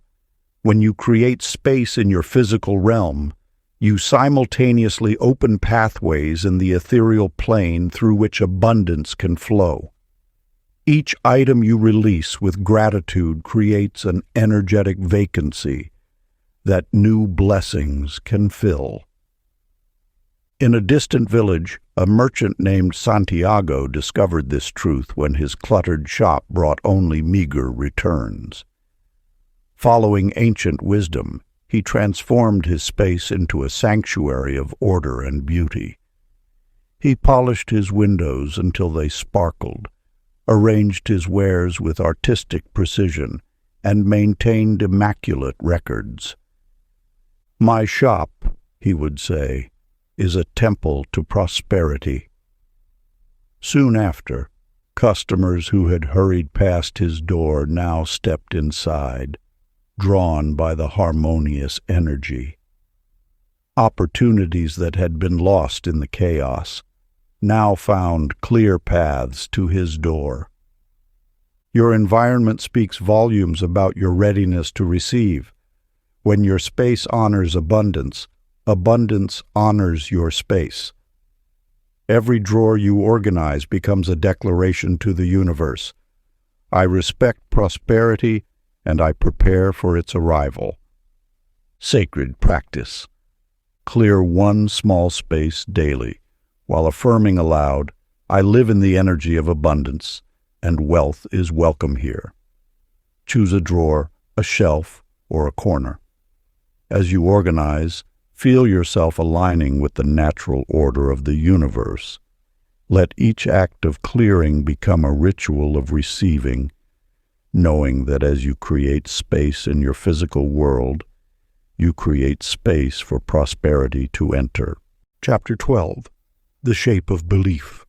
When you create space in your physical realm, you simultaneously open pathways in the ethereal plane through which abundance can flow. Each item you release with gratitude creates an energetic vacancy that new blessings can fill. In a distant village, a merchant named Santiago discovered this truth when his cluttered shop brought only meager returns. Following ancient wisdom, he transformed his space into a sanctuary of order and beauty. He polished his windows until they sparkled, arranged his wares with artistic precision, and maintained immaculate records. "My shop," he would say, "is a temple to prosperity." Soon after, customers who had hurried past his door now stepped inside, drawn by the harmonious energy. Opportunities that had been lost in the chaos now found clear paths to his door. Your environment speaks volumes about your readiness to receive. When your space honors abundance, abundance honors your space. Every drawer you organize becomes a declaration to the universe. I respect prosperity, and I prepare for its arrival. Sacred practice. Clear one small space daily, while affirming aloud, I live in the energy of abundance, and wealth is welcome here. Choose a drawer, a shelf, or a corner. As you organize, feel yourself aligning with the natural order of the universe. Let each act of clearing become a ritual of receiving, knowing that as you create space in your physical world, you create space for prosperity to enter. Chapter 12. The Shape of Belief.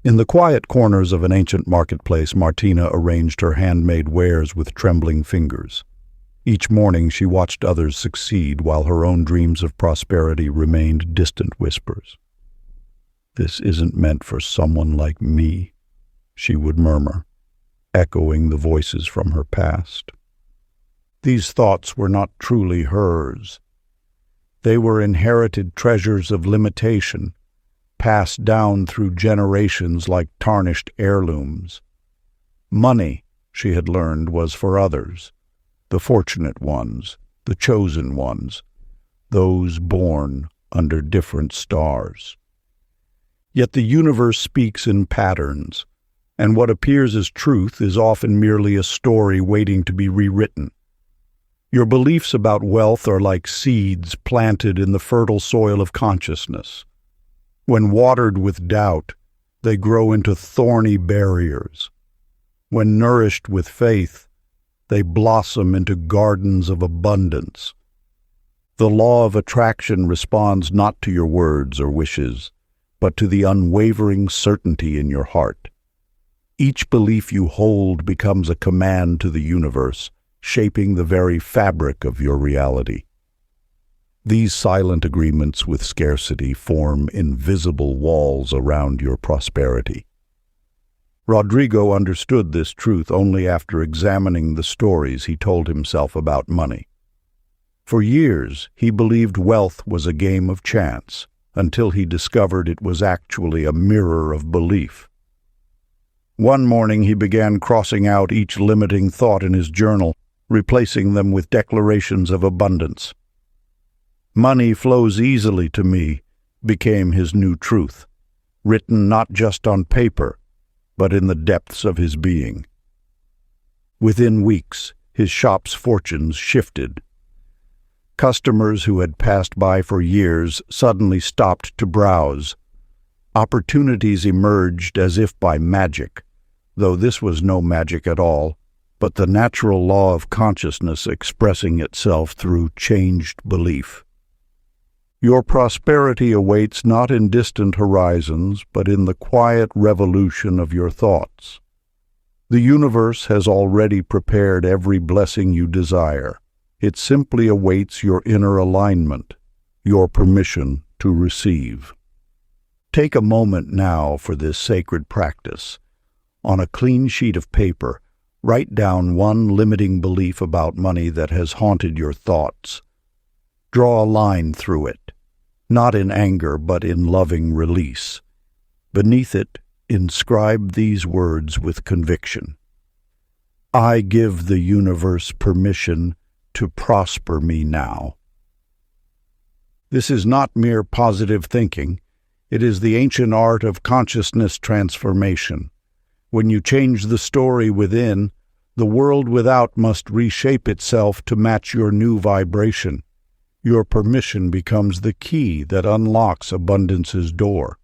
In the quiet corners of an ancient marketplace, Martina arranged her handmade wares with trembling fingers. Each morning she watched others succeed while her own dreams of prosperity remained distant whispers. "This isn't meant for someone like me," she would murmur, echoing the voices from her past. These thoughts were not truly hers. They were inherited treasures of limitation, passed down through generations like tarnished heirlooms. Money, she had learned, was for others, the fortunate ones, the chosen ones, those born under different stars. Yet the universe speaks in patterns, and what appears as truth is often merely a story waiting to be rewritten. Your beliefs about wealth are like seeds planted in the fertile soil of consciousness. When watered with doubt, they grow into thorny barriers. When nourished with faith, they blossom into gardens of abundance. The law of attraction responds not to your words or wishes, but to the unwavering certainty in your heart. Each belief you hold becomes a command to the universe, shaping the very fabric of your reality. These silent agreements with scarcity form invisible walls around your prosperity. Rodrigo understood this truth only after examining the stories he told himself about money. For years, he believed wealth was a game of chance, until he discovered it was actually a mirror of belief. One morning he began crossing out each limiting thought in his journal, replacing them with declarations of abundance. "Money flows easily to me," became his new truth, written not just on paper, but in the depths of his being. Within weeks, his shop's fortunes shifted. Customers who had passed by for years suddenly stopped to browse. Opportunities emerged as if by magic, though this was no magic at all, but the natural law of consciousness expressing itself through changed belief. Your prosperity awaits not in distant horizons, but in the quiet revolution of your thoughts. The universe has already prepared every blessing you desire. It simply awaits your inner alignment, your permission to receive. Take a moment now for this sacred practice. On a clean sheet of paper, write down one limiting belief about money that has haunted your thoughts. Draw a line through it, not in anger but in loving release. Beneath it, inscribe these words with conviction. "I give the universe permission to prosper me now." This is not mere positive thinking. It is the ancient art of consciousness transformation. When you change the story within, the world without must reshape itself to match your new vibration. Your permission becomes the key that unlocks abundance's door.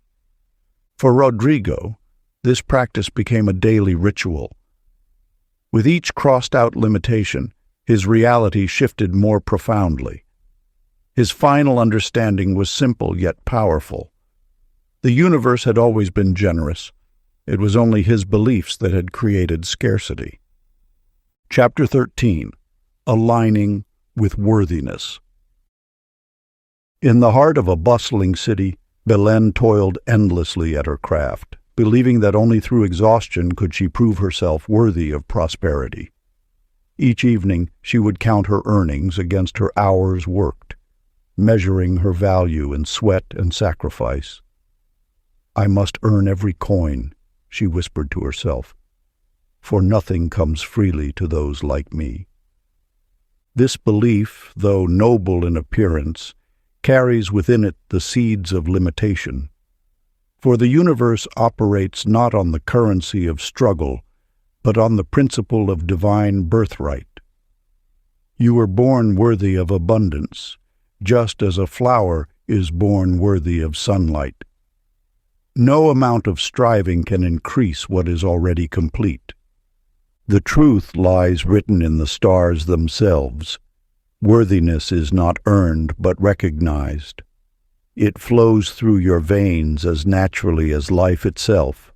For Rodrigo, this practice became a daily ritual. With each crossed-out limitation, his reality shifted more profoundly. His final understanding was simple yet powerful. The universe had always been generous. It was only his beliefs that had created scarcity. Chapter 13. Aligning with Worthiness. In the heart of a bustling city, Belen toiled endlessly at her craft, believing that only through exhaustion could she prove herself worthy of prosperity. Each evening she would count her earnings against her hours worked, measuring her value in sweat and sacrifice. "I must earn every coin," she whispered to herself, "for nothing comes freely to those like me." This belief, though noble in appearance, carries within it the seeds of limitation. For the universe operates not on the currency of struggle, but on the principle of divine birthright. You were born worthy of abundance, just as a flower is born worthy of sunlight. No amount of striving can increase what is already complete. The truth lies written in the stars themselves. Worthiness is not earned but recognized. It flows through your veins as naturally as life itself,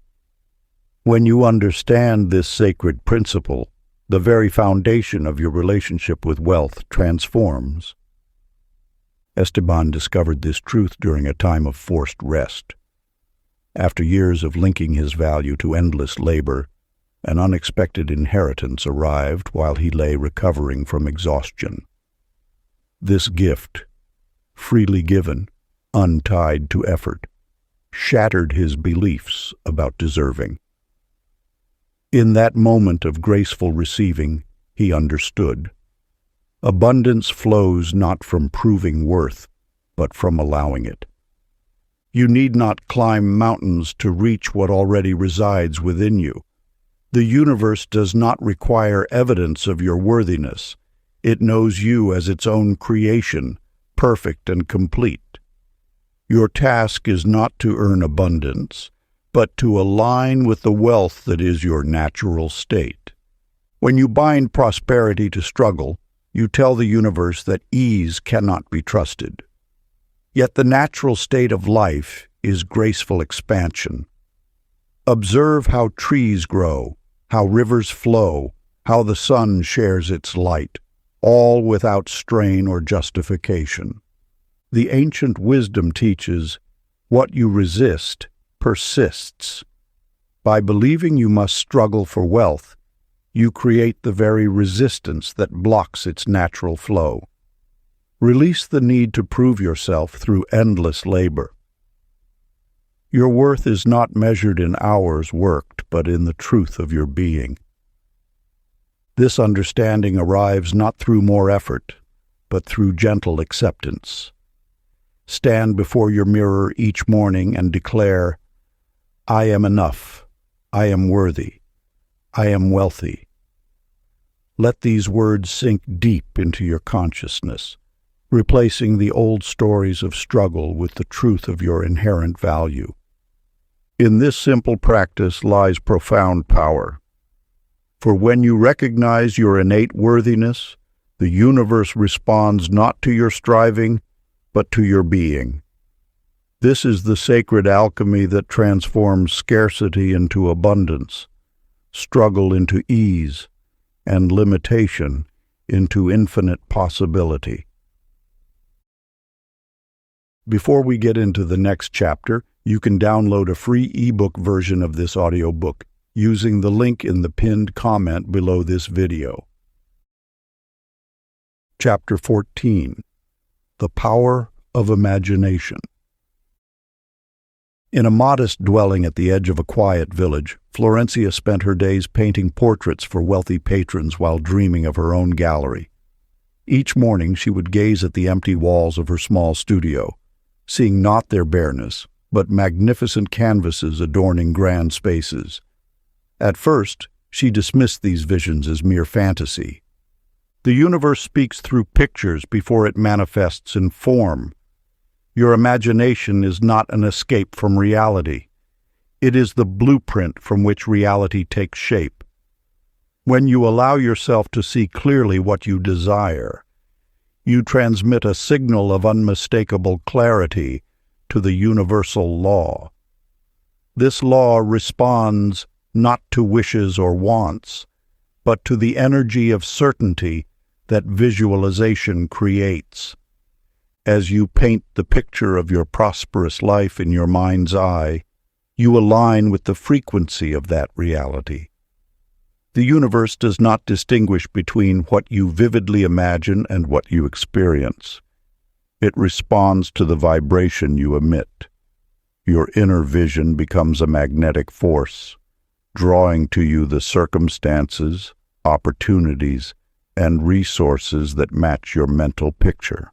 When you understand this sacred principle, the very foundation of your relationship with wealth transforms. Esteban discovered this truth during a time of forced rest. After years of linking his value to endless labor, an unexpected inheritance arrived while he lay recovering from exhaustion. This gift, freely given, untied to effort, shattered his beliefs about deserving. In that moment of graceful receiving, he understood. Abundance flows not from proving worth, but from allowing it. You need not climb mountains to reach what already resides within you. The universe does not require evidence of your worthiness. It knows you as its own creation, perfect and complete. Your task is not to earn abundance, but to align with the wealth that is your natural state. When you bind prosperity to struggle, you tell the universe that ease cannot be trusted. Yet the natural state of life is graceful expansion. Observe how trees grow, how rivers flow, how the sun shares its light, all without strain or justification. The ancient wisdom teaches, what you resist persists. By believing you must struggle for wealth, you create the very resistance that blocks its natural flow. Release the need to prove yourself through endless labor. Your worth is not measured in hours worked, but in the truth of your being. This understanding arrives not through more effort, but through gentle acceptance. Stand before your mirror each morning and declare, I am enough, I am worthy, I am wealthy. Let these words sink deep into your consciousness, replacing the old stories of struggle with the truth of your inherent value. In this simple practice lies profound power. For when you recognize your innate worthiness, the universe responds not to your striving, but to your being. This is the sacred alchemy that transforms scarcity into abundance, struggle into ease, and limitation into infinite possibility. Before we get into the next chapter, you can download a free ebook version of this audiobook using the link in the pinned comment below this video. Chapter 14. The Power of Imagination. In a modest dwelling at the edge of a quiet village, Florencia spent her days painting portraits for wealthy patrons while dreaming of her own gallery. Each morning she would gaze at the empty walls of her small studio, seeing not their bareness, but magnificent canvases adorning grand spaces. At first, she dismissed these visions as mere fantasy. The universe speaks through pictures before it manifests in form. Your imagination is not an escape from reality. It is the blueprint from which reality takes shape. When you allow yourself to see clearly what you desire, you transmit a signal of unmistakable clarity to the universal law. This law responds not to wishes or wants, but to the energy of certainty that visualization creates. As you paint the picture of your prosperous life in your mind's eye, you align with the frequency of that reality. The universe does not distinguish between what you vividly imagine and what you experience. It responds to the vibration you emit. Your inner vision becomes a magnetic force, drawing to you the circumstances, opportunities, and resources that match your mental picture.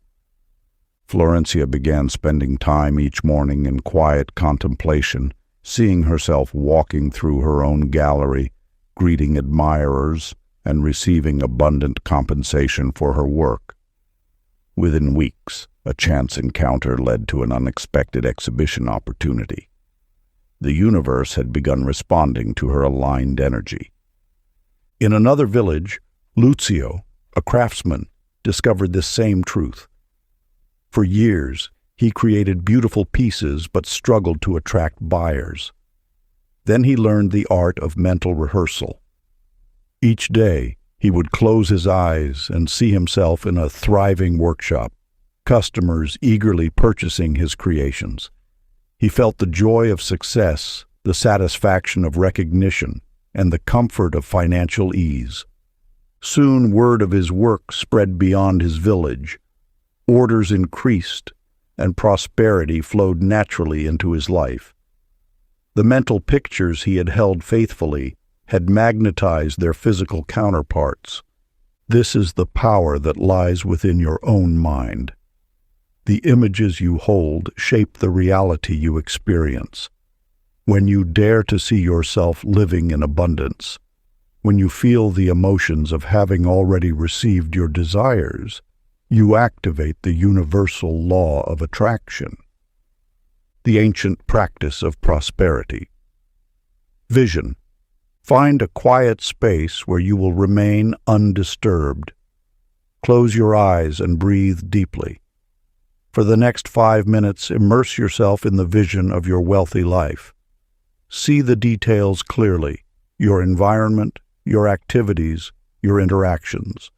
Florencia began spending time each morning in quiet contemplation, seeing herself walking through her own gallery, greeting admirers, and receiving abundant compensation for her work. Within weeks, a chance encounter led to an unexpected exhibition opportunity. The universe had begun responding to her aligned energy. In another village, Lucio, a craftsman, discovered this same truth. For years, he created beautiful pieces but struggled to attract buyers. Then he learned the art of mental rehearsal. Each day, he would close his eyes and see himself in a thriving workshop, customers eagerly purchasing his creations. He felt the joy of success, the satisfaction of recognition, and the comfort of financial ease. Soon word of his work spread beyond his village. Orders increased, and prosperity flowed naturally into his life. The mental pictures he had held faithfully had magnetized their physical counterparts. This is the power that lies within your own mind. The images you hold shape the reality you experience. When you dare to see yourself living in abundance, when you feel the emotions of having already received your desires, you activate the universal law of attraction. The ancient practice of prosperity. Vision. Find a quiet space where you will remain undisturbed. Close your eyes and breathe deeply. For the next 5 minutes, immerse yourself in the vision of your wealthy life. See the details clearly, your environment, your activities, your interactions.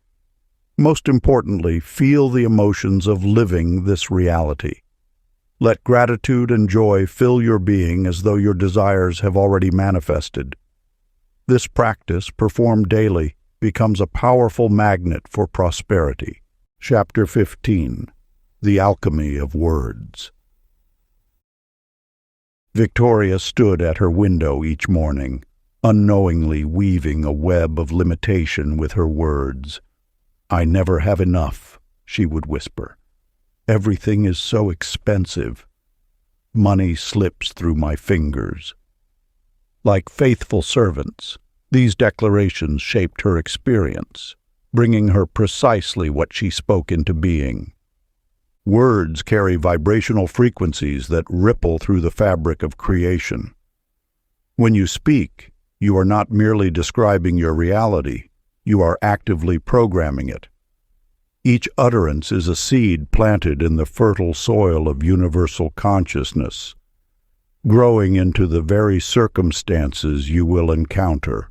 Most importantly, feel the emotions of living this reality. Let gratitude and joy fill your being as though your desires have already manifested. This practice, performed daily, becomes a powerful magnet for prosperity. Chapter 15. The Alchemy of Words. Victoria stood at her window each morning, unknowingly weaving a web of limitation with her words. "I never have enough," she would whisper. "Everything is so expensive. Money slips through my fingers." Like faithful servants, these declarations shaped her experience, bringing her precisely what she spoke into being. Words carry vibrational frequencies that ripple through the fabric of creation. When you speak, you are not merely describing your reality, you are actively programming it. Each utterance is a seed planted in the fertile soil of universal consciousness, growing into the very circumstances you will encounter.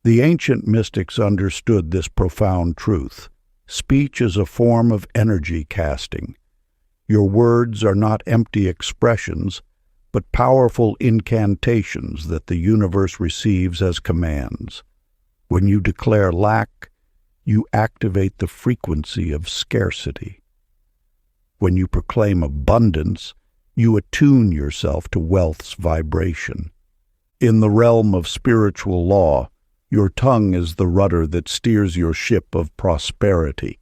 The ancient mystics understood this profound truth. Speech is a form of energy casting. Your words are not empty expressions, but powerful incantations that the universe receives as commands. When you declare lack, you activate the frequency of scarcity. When you proclaim abundance, you attune yourself to wealth's vibration. In the realm of spiritual law, your tongue is the rudder that steers your ship of prosperity.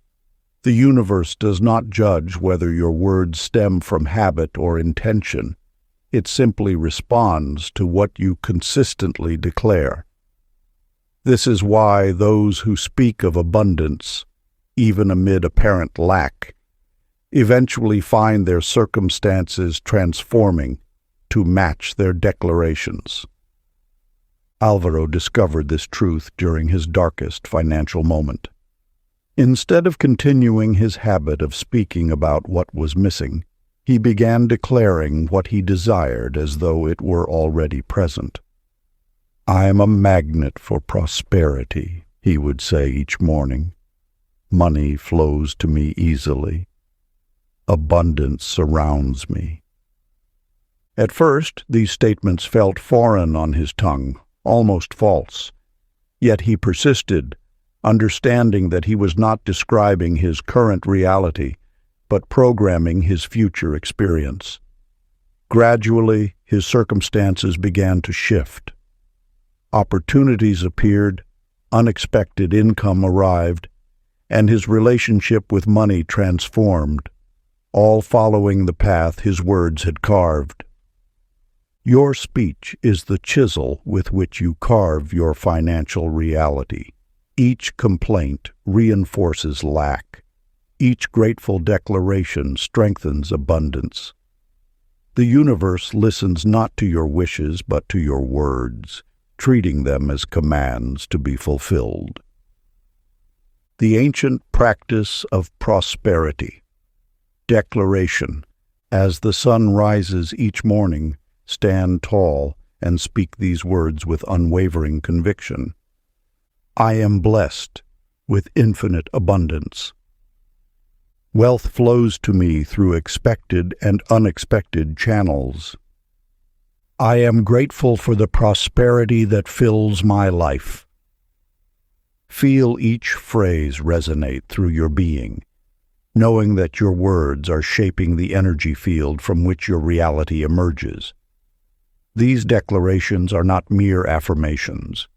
The universe does not judge whether your words stem from habit or intention. It simply responds to what you consistently declare. This is why those who speak of abundance, even amid apparent lack, eventually find their circumstances transforming to match their declarations. Alvaro discovered this truth during his darkest financial moment. Instead of continuing his habit of speaking about what was missing, he began declaring what he desired as though it were already present. "I am a magnet for prosperity," he would say each morning. "Money flows to me easily. Abundance surrounds me." At first, these statements felt foreign on his tongue, almost false. Yet he persisted, understanding that he was not describing his current reality, but programming his future experience. Gradually, his circumstances began to shift. Opportunities appeared, unexpected income arrived, and his relationship with money transformed, all following the path his words had carved. Your speech is the chisel with which you carve your financial reality. Each complaint reinforces lack. Each grateful declaration strengthens abundance. The universe listens not to your wishes but to your words, treating them as commands to be fulfilled. The ancient practice of prosperity. Declaration. As the sun rises each morning, stand tall and speak these words with unwavering conviction. I am blessed with infinite abundance. Wealth flows to me through expected and unexpected channels. I am grateful for the prosperity that fills my life. Feel each phrase resonate through your being, knowing that your words are shaping the energy field from which your reality emerges. These declarations are not mere affirmations.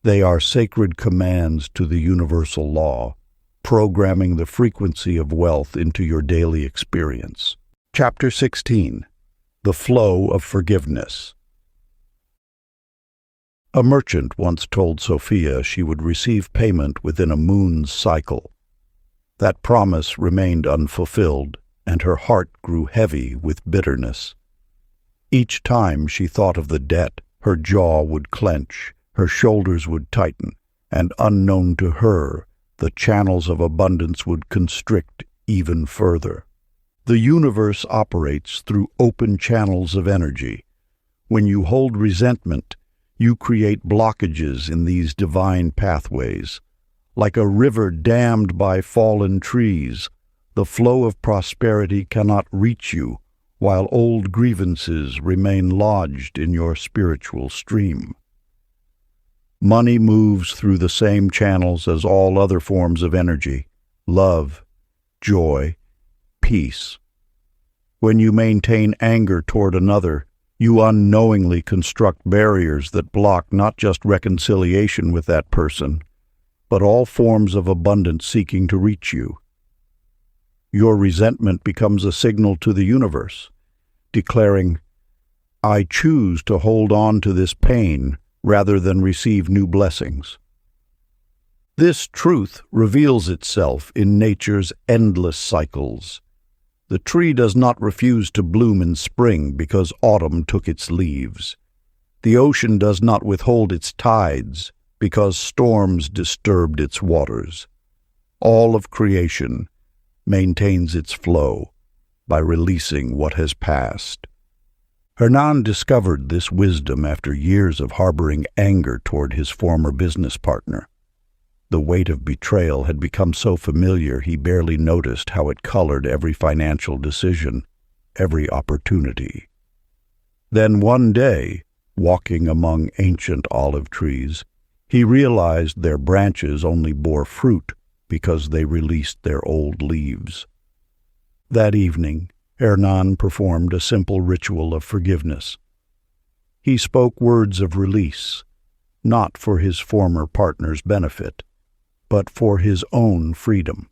They are sacred commands to the universal law, programming the frequency of wealth into your daily experience. Chapter 16. The Flow of Forgiveness. A merchant once told Sophia she would receive payment within a moon's cycle. That promise remained unfulfilled, and her heart grew heavy with bitterness. Each time she thought of the debt, her jaw would clench, her shoulders would tighten, and unknown to her, the channels of abundance would constrict even further. The universe operates through open channels of energy. When you hold resentment, you create blockages in these divine pathways. Like a river dammed by fallen trees, the flow of prosperity cannot reach you, while old grievances remain lodged in your spiritual stream. Money moves through the same channels as all other forms of energy: love, joy, peace. When you maintain anger toward another, you unknowingly construct barriers that block not just reconciliation with that person, but all forms of abundance seeking to reach you. Your resentment becomes a signal to the universe, declaring, I choose to hold on to this pain rather than receive new blessings. This truth reveals itself in nature's endless cycles. The tree does not refuse to bloom in spring because autumn took its leaves. The ocean does not withhold its tides because storms disturbed its waters. All of creation maintains its flow by releasing what has passed. Hernan discovered this wisdom after years of harboring anger toward his former business partner. The weight of betrayal had become so familiar he barely noticed how it colored every financial decision, every opportunity. Then one day, walking among ancient olive trees, he realized their branches only bore fruit because they released their old leaves. That evening, Hernan performed a simple ritual of forgiveness. He spoke words of release, not for his former partner's benefit, but for his own freedom.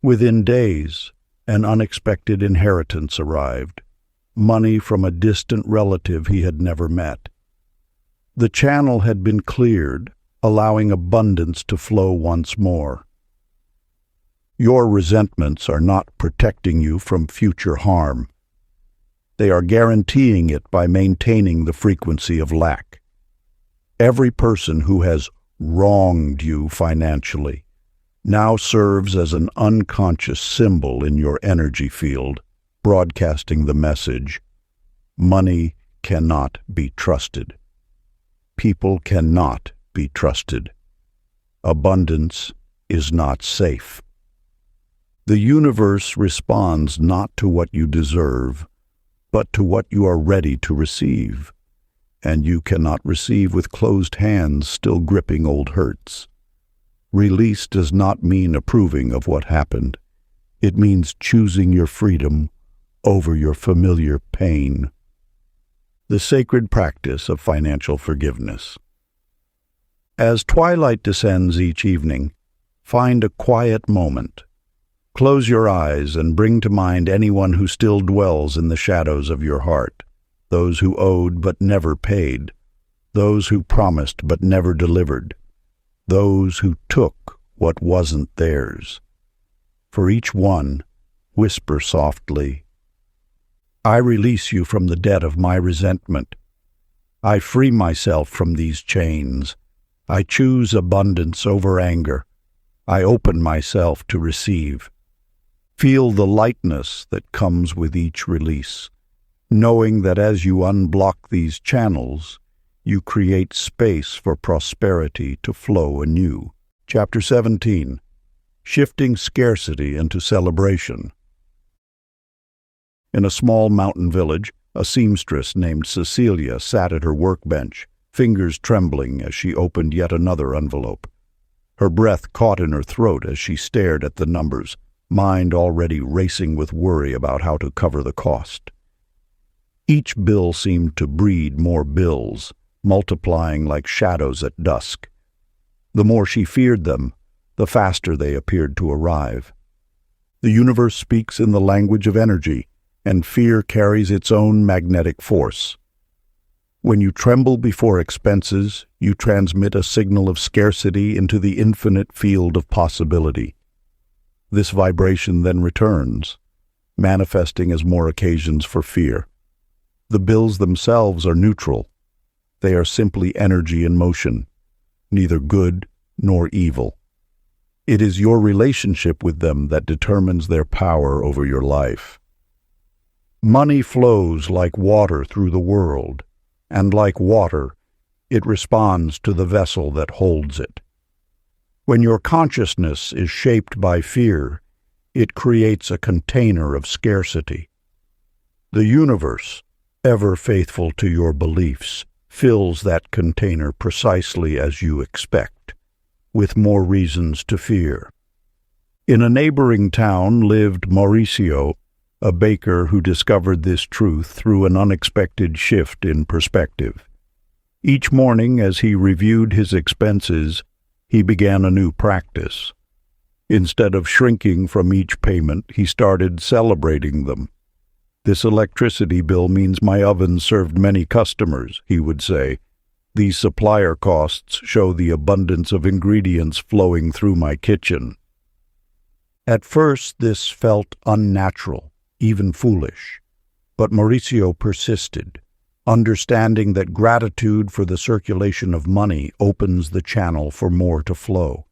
Within days, an unexpected inheritance arrived, money from a distant relative he had never met. The channel had been cleared, allowing abundance to flow once more. Your resentments are not protecting you from future harm. They are guaranteeing it by maintaining the frequency of lack. Every person who has wronged you financially now serves as an unconscious symbol in your energy field, broadcasting the message, money cannot be trusted. People cannot be trusted. Abundance is not safe. The universe responds not to what you deserve, but to what you are ready to receive. And you cannot receive with closed hands still gripping old hurts. Release does not mean approving of what happened. It means choosing your freedom over your familiar pain. The sacred practice of financial forgiveness. As twilight descends each evening, find a quiet moment. Close your eyes and bring to mind anyone who still dwells in the shadows of your heart. Those who owed but never paid, those who promised but never delivered, those who took what wasn't theirs. For each one, whisper softly, I release you from the debt of my resentment. I free myself from these chains. I choose abundance over anger. I open myself to receive. Feel the lightness that comes with each release. knowing that as you unblock these channels, you create space for prosperity to flow anew. Chapter 17. Shifting Scarcity into Celebration. In a small mountain village, a seamstress named Cecilia sat at her workbench, fingers trembling as she opened yet another envelope. Her breath caught in her throat as she stared at the numbers, mind already racing with worry about how to cover the cost. Each bill seemed to breed more bills, multiplying like shadows at dusk. The more she feared them, the faster they appeared to arrive. The universe speaks in the language of energy, and fear carries its own magnetic force. When you tremble before expenses, you transmit a signal of scarcity into the infinite field of possibility. This vibration then returns, manifesting as more occasions for fear. The bills themselves are neutral. They are simply energy in motion, neither good nor evil. It is your relationship with them that determines their power over your life. Money flows like water through the world, and like water, it responds to the vessel that holds it. When your consciousness is shaped by fear, it creates a container of scarcity. The universe, ever faithful to your beliefs, fills that container precisely as you expect, with more reasons to fear. In a neighboring town lived Mauricio, a baker who discovered this truth through an unexpected shift in perspective. Each morning, as he reviewed his expenses, he began a new practice. Instead of shrinking from each payment, he started celebrating them. "This electricity bill means my oven served many customers," he would say. "These supplier costs show the abundance of ingredients flowing through my kitchen." At first, this felt unnatural, even foolish. But Mauricio persisted, understanding that gratitude for the circulation of money opens the channel for more to flow.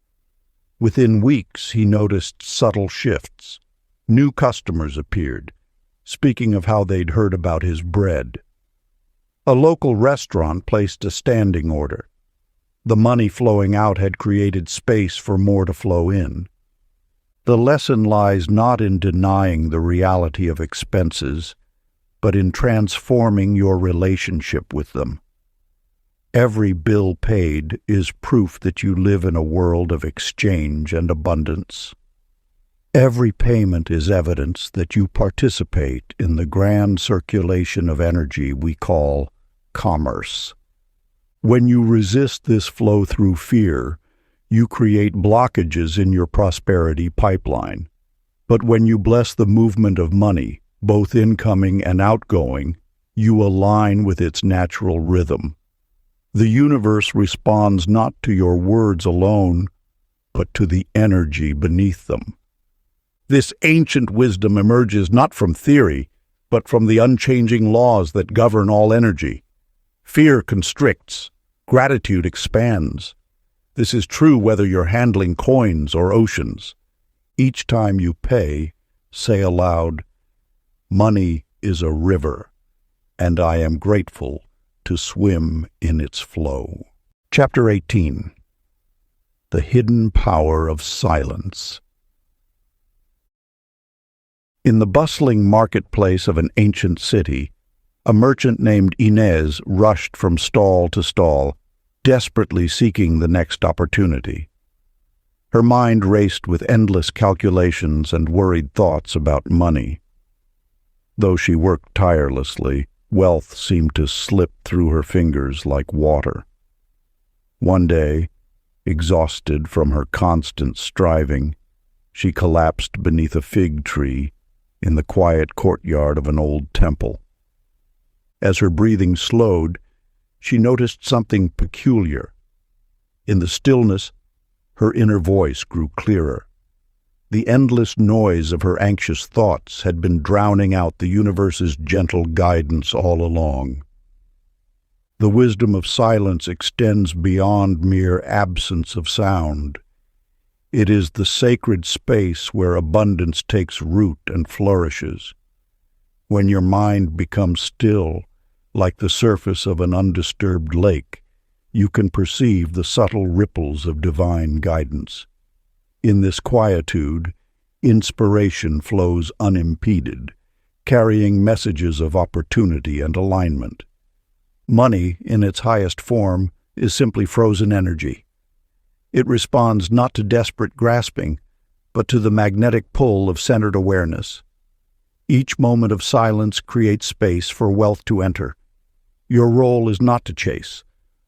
Within weeks, he noticed subtle shifts. New customers appeared, speaking of how they'd heard about his bread. A local restaurant placed a standing order. The money flowing out had created space for more to flow in. The lesson lies not in denying the reality of expenses, but in transforming your relationship with them. Every bill paid is proof that you live in a world of exchange and abundance. Every payment is evidence that you participate in the grand circulation of energy we call commerce. When you resist this flow through fear, you create blockages in your prosperity pipeline. But when you bless the movement of money, both incoming and outgoing, you align with its natural rhythm. The universe responds not to your words alone, but to the energy beneath them. This ancient wisdom emerges not from theory, but from the unchanging laws that govern all energy. Fear constricts, gratitude expands. This is true whether you're handling coins or oceans. Each time you pay, say aloud, "Money is a river, and I am grateful to swim in its flow." Chapter 18. The Hidden Power of Silence. In the bustling marketplace of an ancient city, a merchant named Inez rushed from stall to stall, desperately seeking the next opportunity. Her mind raced with endless calculations and worried thoughts about money. Though she worked tirelessly, wealth seemed to slip through her fingers like water. One day, exhausted from her constant striving, she collapsed beneath a fig tree in the quiet courtyard of an old temple. As her breathing slowed, she noticed something peculiar. In the stillness, her inner voice grew clearer. The endless noise of her anxious thoughts had been drowning out the universe's gentle guidance all along. The wisdom of silence extends beyond mere absence of sound. It is the sacred space where abundance takes root and flourishes. When your mind becomes still, like the surface of an undisturbed lake, you can perceive the subtle ripples of divine guidance. In this quietude, inspiration flows unimpeded, carrying messages of opportunity and alignment. Money, in its highest form, is simply frozen energy. It responds not to desperate grasping, but to the magnetic pull of centered awareness. Each moment of silence creates space for wealth to enter. Your role is not to chase,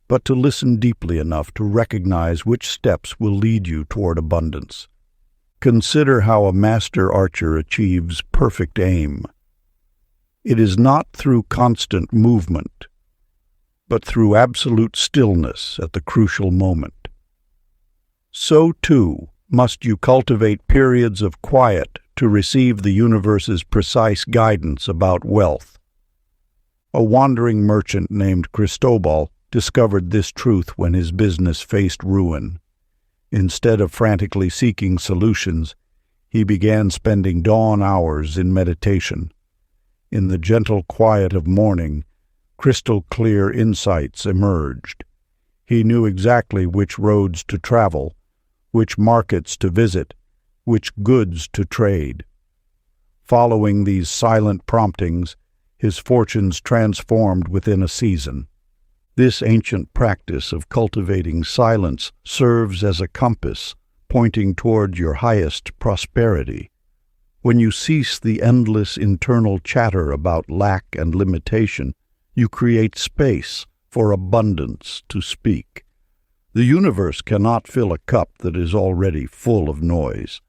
but to listen deeply enough to recognize which steps will lead you toward abundance. Consider how a master archer achieves perfect aim. It is not through constant movement, but through absolute stillness at the crucial moment. So, too, must you cultivate periods of quiet to receive the universe's precise guidance about wealth. A wandering merchant named Cristobal discovered this truth when his business faced ruin. Instead of frantically seeking solutions, he began spending dawn hours in meditation. In the gentle quiet of morning, crystal-clear insights emerged. He knew exactly which roads to travel, which markets to visit, which goods to trade. Following these silent promptings, his fortunes transformed within a season. This ancient practice of cultivating silence serves as a compass pointing toward your highest prosperity. When you cease the endless internal chatter about lack and limitation, you create space for abundance to speak. The universe cannot fill a cup that is already full of noise.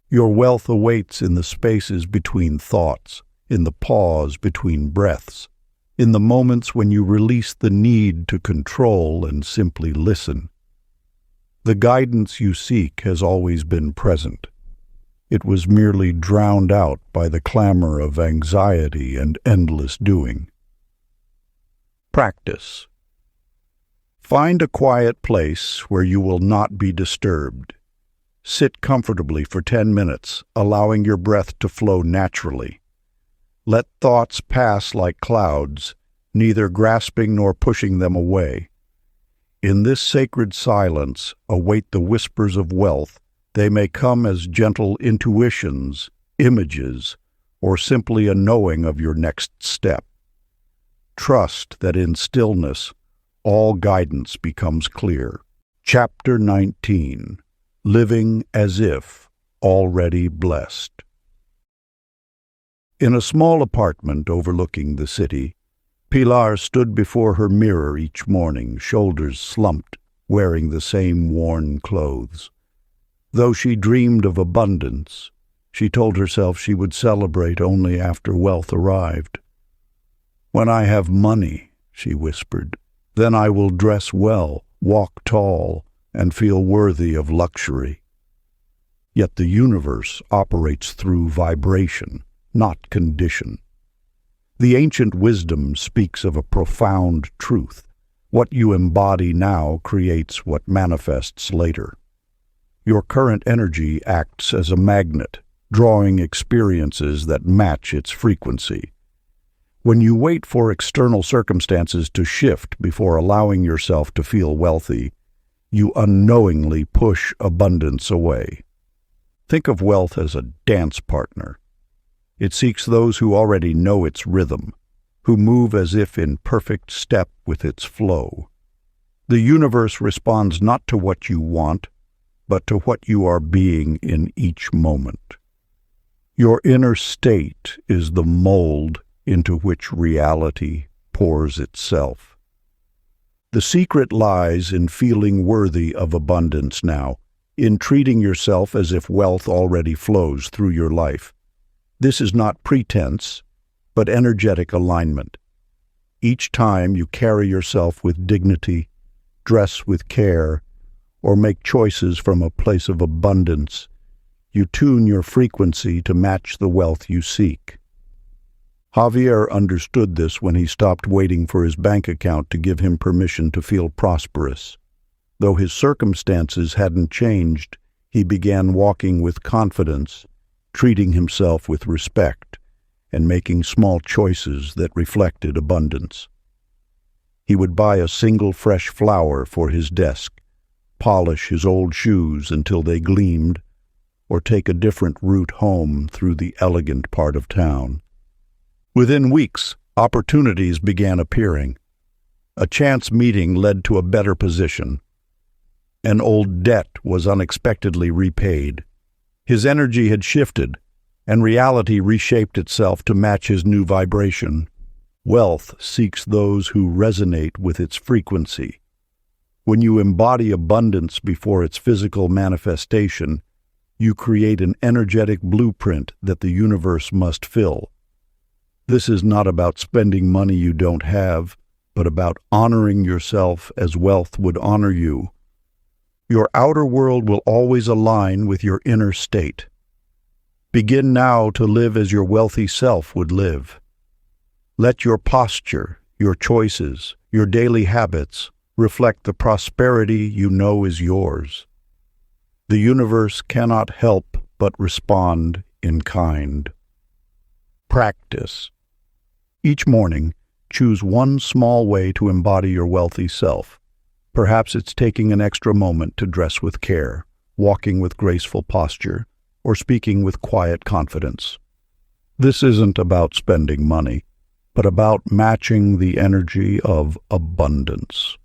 Your wealth awaits in the spaces between thoughts, in the pause between breaths, in the moments when you release the need to control and simply listen. The guidance you seek has always been present. It was merely drowned out by the clamor of anxiety and endless doing. Practice. Find a quiet place where you will not be disturbed. Sit comfortably for 10 minutes, allowing your breath to flow naturally. Let thoughts pass like clouds, neither grasping nor pushing them away. In this sacred silence, await the whispers of wealth. They may come as gentle intuitions, images, or simply a knowing of your next step. Trust that in stillness, all guidance becomes clear. Chapter 19. Living as if already blessed. In a small apartment overlooking the city, Pilar stood before her mirror each morning, shoulders slumped, wearing the same worn clothes. Though she dreamed of abundance, she told herself she would celebrate only after wealth arrived. "When I have money," she whispered, "then I will dress well, walk tall, and feel worthy of luxury." Yet the universe operates through vibration, not condition. The ancient wisdom speaks of a profound truth. What you embody now creates what manifests later. Your current energy acts as a magnet, drawing experiences that match its frequency. When you wait for external circumstances to shift before allowing yourself to feel wealthy, you unknowingly push abundance away. Think of wealth as a dance partner. It seeks those who already know its rhythm, who move as if in perfect step with its flow. The universe responds not to what you want, but to what you are being in each moment. Your inner state is the mold into which reality pours itself. The secret lies in feeling worthy of abundance now, in treating yourself as if wealth already flows through your life. This is not pretense, but energetic alignment. Each time you carry yourself with dignity, dress with care, or make choices from a place of abundance, you tune your frequency to match the wealth you seek. Javier understood this when he stopped waiting for his bank account to give him permission to feel prosperous. Though his circumstances hadn't changed, he began walking with confidence, treating himself with respect, and making small choices that reflected abundance. He would buy a single fresh flower for his desk, polish his old shoes until they gleamed, or take a different route home through the elegant part of town. Within weeks, opportunities began appearing. A chance meeting led to a better position. An old debt was unexpectedly repaid. His energy had shifted, and reality reshaped itself to match his new vibration. Wealth seeks those who resonate with its frequency. When you embody abundance before its physical manifestation, you create an energetic blueprint that the universe must fill. This is not about spending money you don't have, but about honoring yourself as wealth would honor you. Your outer world will always align with your inner state. Begin now to live as your wealthy self would live. Let your posture, your choices, your daily habits reflect the prosperity you know is yours. The universe cannot help but respond in kind. Practice. Each morning, choose one small way to embody your wealthy self. Perhaps it's taking an extra moment to dress with care, walking with graceful posture, or speaking with quiet confidence. This isn't about spending money, but about matching the energy of abundance.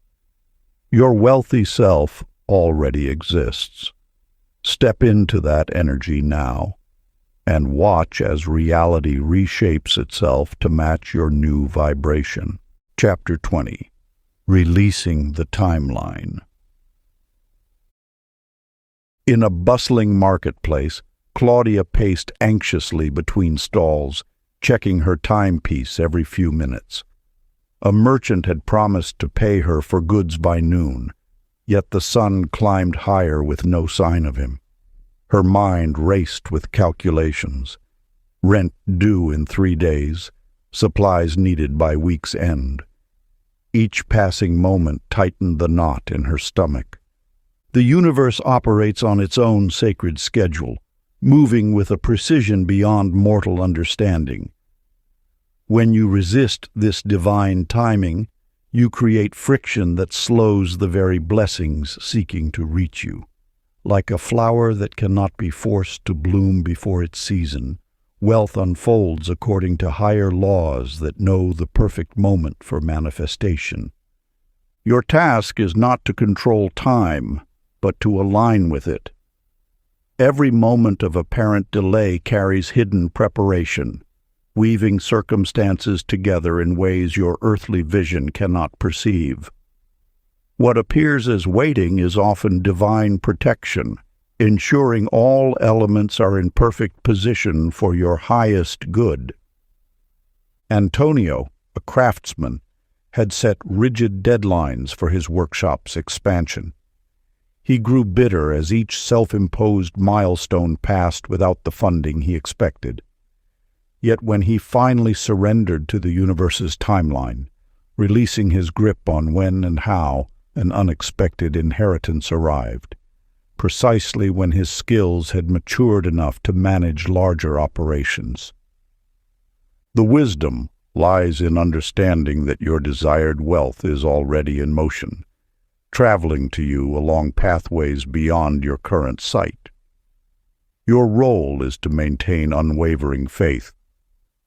Your wealthy self already exists. Step into that energy now, and watch as reality reshapes itself to match your new vibration. Chapter 20. Releasing the Timeline. In a bustling marketplace, Claudia paced anxiously between stalls, checking her timepiece every few minutes. A merchant had promised to pay her for goods by noon, yet the sun climbed higher with no sign of him. Her mind raced with calculations. Rent due in 3 days, supplies needed by week's end. Each passing moment tightened the knot in her stomach. The universe operates on its own sacred schedule, moving with a precision beyond mortal understanding. When you resist this divine timing, you create friction that slows the very blessings seeking to reach you. Like a flower that cannot be forced to bloom before its season, wealth unfolds according to higher laws that know the perfect moment for manifestation. Your task is not to control time, but to align with it. Every moment of apparent delay carries hidden preparation, weaving circumstances together in ways your earthly vision cannot perceive. What appears as waiting is often divine protection, ensuring all elements are in perfect position for your highest good. Antonio, a craftsman, had set rigid deadlines for his workshop's expansion. He grew bitter as each self-imposed milestone passed without the funding he expected. Yet when he finally surrendered to the universe's timeline, releasing his grip on when and how, an unexpected inheritance arrived, precisely when his skills had matured enough to manage larger operations. The wisdom lies in understanding that your desired wealth is already in motion, traveling to you along pathways beyond your current sight. Your role is to maintain unwavering faith,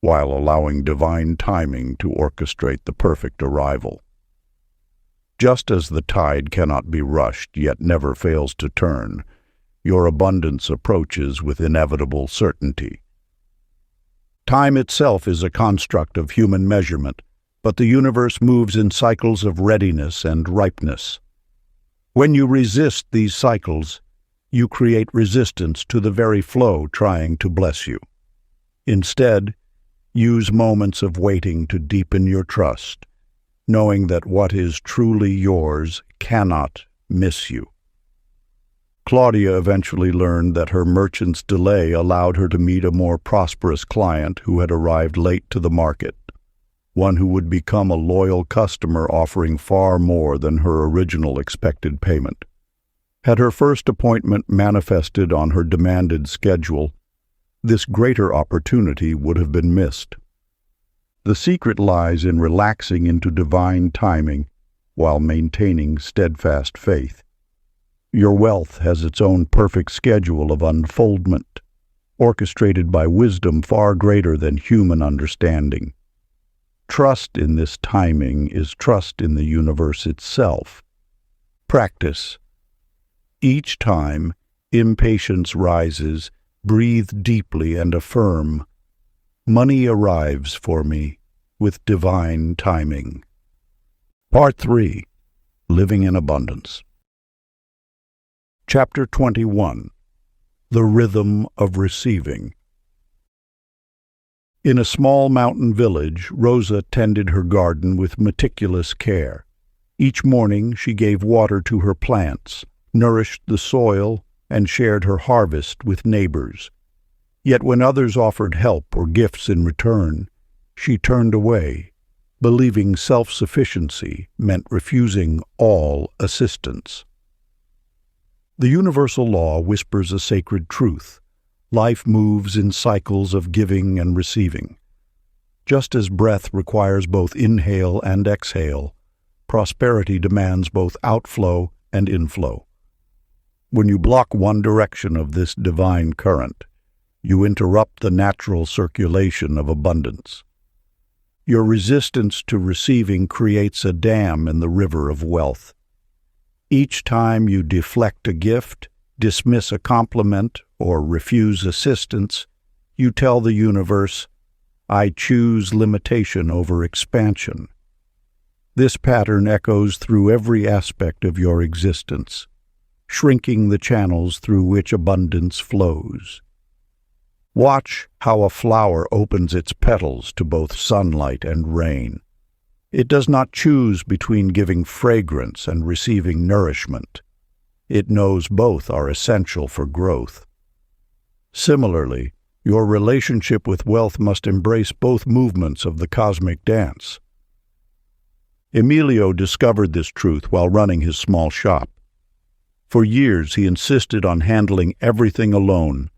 while allowing divine timing to orchestrate the perfect arrival. Just as the tide cannot be rushed yet never fails to turn, your abundance approaches with inevitable certainty. Time itself is a construct of human measurement, but the universe moves in cycles of readiness and ripeness. When you resist these cycles, you create resistance to the very flow trying to bless you. Instead, use moments of waiting to deepen your trust, knowing that what is truly yours cannot miss you. Claudia eventually learned that her merchant's delay allowed her to meet a more prosperous client who had arrived late to the market, one who would become a loyal customer offering far more than her original expected payment. Had her first appointment manifested on her demanded schedule, this greater opportunity would have been missed. The secret lies in relaxing into divine timing while maintaining steadfast faith. Your wealth has its own perfect schedule of unfoldment, orchestrated by wisdom far greater than human understanding. Trust in this timing is trust in the universe itself. Practice. Each time impatience rises, breathe deeply and affirm, "Money arrives for me with divine timing." Part 3. Living in Abundance. Chapter 21. The Rhythm of Receiving. In a small mountain village, Rosa tended her garden with meticulous care. Each morning she gave water to her plants, nourished the soil, and shared her harvest with neighbors. Yet when others offered help or gifts in return, she turned away, believing self-sufficiency meant refusing all assistance. The universal law whispers a sacred truth. Life moves in cycles of giving and receiving. Just as breath requires both inhale and exhale, prosperity demands both outflow and inflow. When you block one direction of this divine current, you interrupt the natural circulation of abundance. Your resistance to receiving creates a dam in the river of wealth. Each time you deflect a gift, dismiss a compliment, or refuse assistance, you tell the universe, "I choose limitation over expansion." This pattern echoes through every aspect of your existence, shrinking the channels through which abundance flows. Watch how a flower opens its petals to both sunlight and rain. It does not choose between giving fragrance and receiving nourishment. It knows both are essential for growth. Similarly, your relationship with wealth must embrace both movements of the cosmic dance. Emilio discovered this truth while running his small shop. For years he insisted on handling everything alone,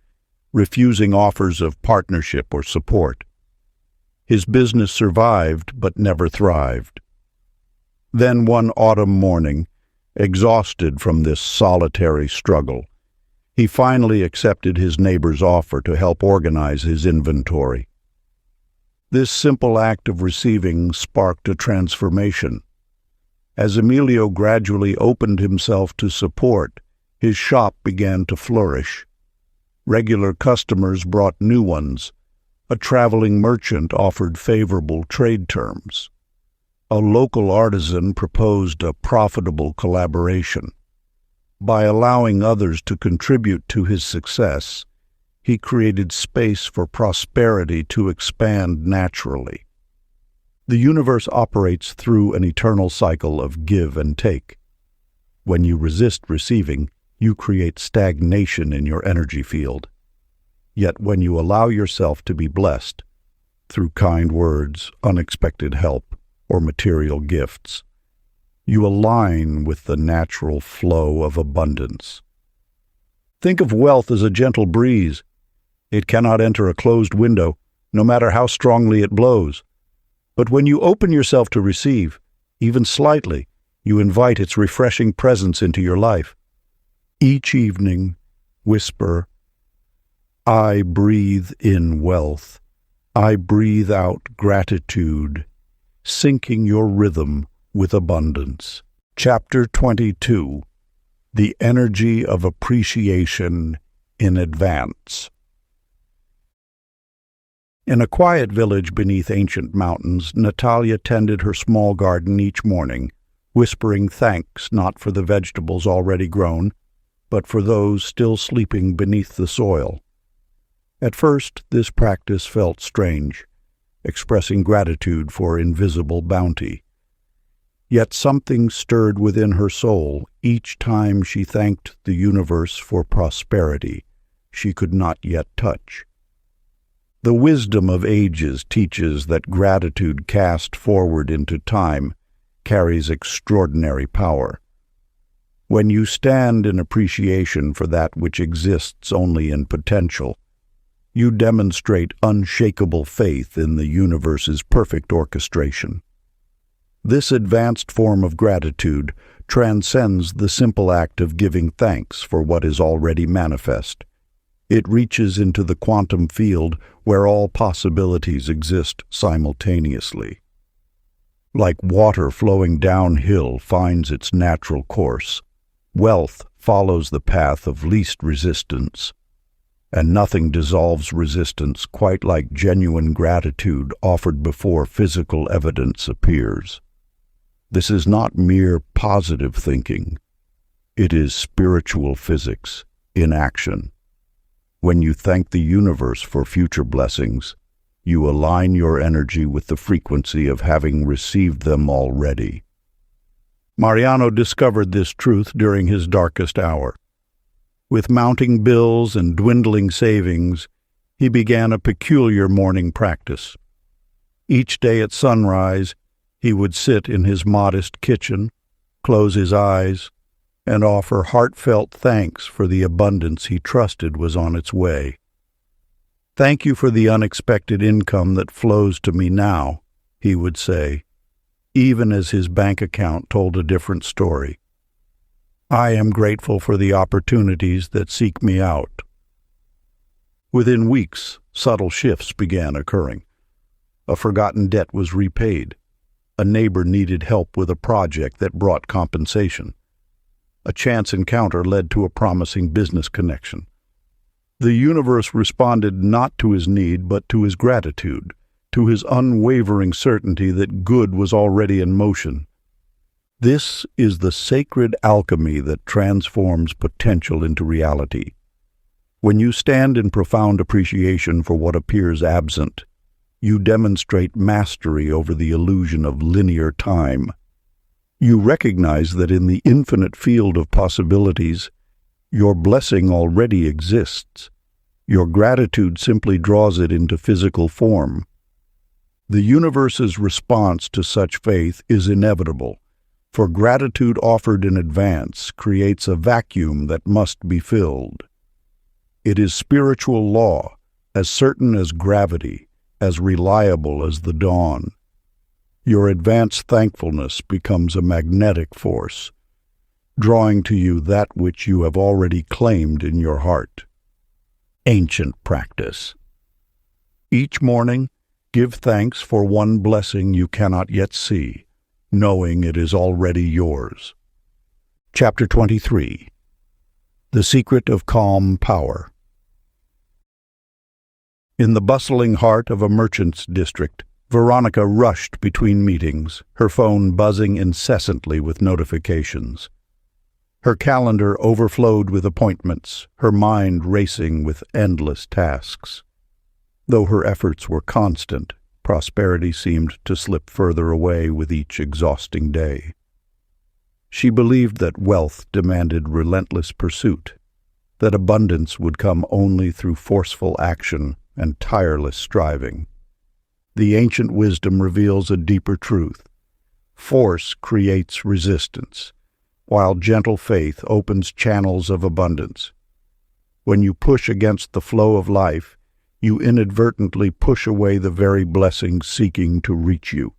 refusing offers of partnership or support. His business survived but never thrived. Then one autumn morning, exhausted from this solitary struggle, he finally accepted his neighbor's offer to help organize his inventory. This simple act of receiving sparked a transformation. As Emilio gradually opened himself to support, his shop began to flourish. Regular customers brought new ones. A traveling merchant offered favorable trade terms. A local artisan proposed a profitable collaboration. By allowing others to contribute to his success, he created space for prosperity to expand naturally. The universe operates through an eternal cycle of give and take. When you resist receiving, you create stagnation in your energy field. Yet when you allow yourself to be blessed, through kind words, unexpected help, or material gifts, you align with the natural flow of abundance. Think of wealth as a gentle breeze. It cannot enter a closed window, no matter how strongly it blows. But when you open yourself to receive, even slightly, you invite its refreshing presence into your life. Each evening, whisper, "I breathe in wealth. I breathe out gratitude," syncing your rhythm with abundance. Chapter 22. The Energy of Appreciation in Advance. In a quiet village beneath ancient mountains, Natalia tended her small garden each morning, whispering thanks not for the vegetables already grown, but for those still sleeping beneath the soil. At first, this practice felt strange, expressing gratitude for invisible bounty. Yet something stirred within her soul each time she thanked the universe for prosperity she could not yet touch. The wisdom of ages teaches that gratitude cast forward into time carries extraordinary power. When you stand in appreciation for that which exists only in potential, You demonstrate unshakable faith in the universe's perfect orchestration. This advanced form of gratitude transcends the simple act of giving thanks for what is already manifest. It reaches into the quantum field where all possibilities exist simultaneously. Like water flowing downhill finds its natural course, wealth follows the path of least resistance, and nothing dissolves resistance quite like genuine gratitude offered before physical evidence appears. This is not mere positive thinking. It is spiritual physics in action. When you thank the universe for future blessings, you align your energy with the frequency of having received them already. Mariano discovered this truth during his darkest hour. With mounting bills and dwindling savings, he began a peculiar morning practice. Each day at sunrise, he would sit in his modest kitchen, close his eyes, and offer heartfelt thanks for the abundance he trusted was on its way. "Thank you for the unexpected income that flows to me now," he would say, even as his bank account told a different story. "I am grateful for the opportunities that seek me out." Within weeks, subtle shifts began occurring. A forgotten debt was repaid. A neighbor needed help with a project that brought compensation. A chance encounter led to a promising business connection. The universe responded not to his need, but to his gratitude, to his unwavering certainty that good was already in motion. This is the sacred alchemy that transforms potential into reality. When you stand in profound appreciation for what appears absent, you demonstrate mastery over the illusion of linear time. You recognize that in the infinite field of possibilities, your blessing already exists. Your gratitude simply draws it into physical form. The universe's response to such faith is inevitable, for gratitude offered in advance creates a vacuum that must be filled. It is spiritual law, as certain as gravity, as reliable as the dawn. Your advanced thankfulness becomes a magnetic force, drawing to you that which you have already claimed in your heart. Ancient practice. Each morning, give thanks for one blessing you cannot yet see, knowing it is already yours. Chapter 23. The Secret of Calm Power. In the bustling heart of a merchant's district, Veronica rushed between meetings, her phone buzzing incessantly with notifications. Her calendar overflowed with appointments, her mind racing with endless tasks. Though her efforts were constant, prosperity seemed to slip further away with each exhausting day. She believed that wealth demanded relentless pursuit, that abundance would come only through forceful action and tireless striving. The ancient wisdom reveals a deeper truth. Force creates resistance, while gentle faith opens channels of abundance. When you push against the flow of life, you inadvertently push away the very blessings seeking to reach you.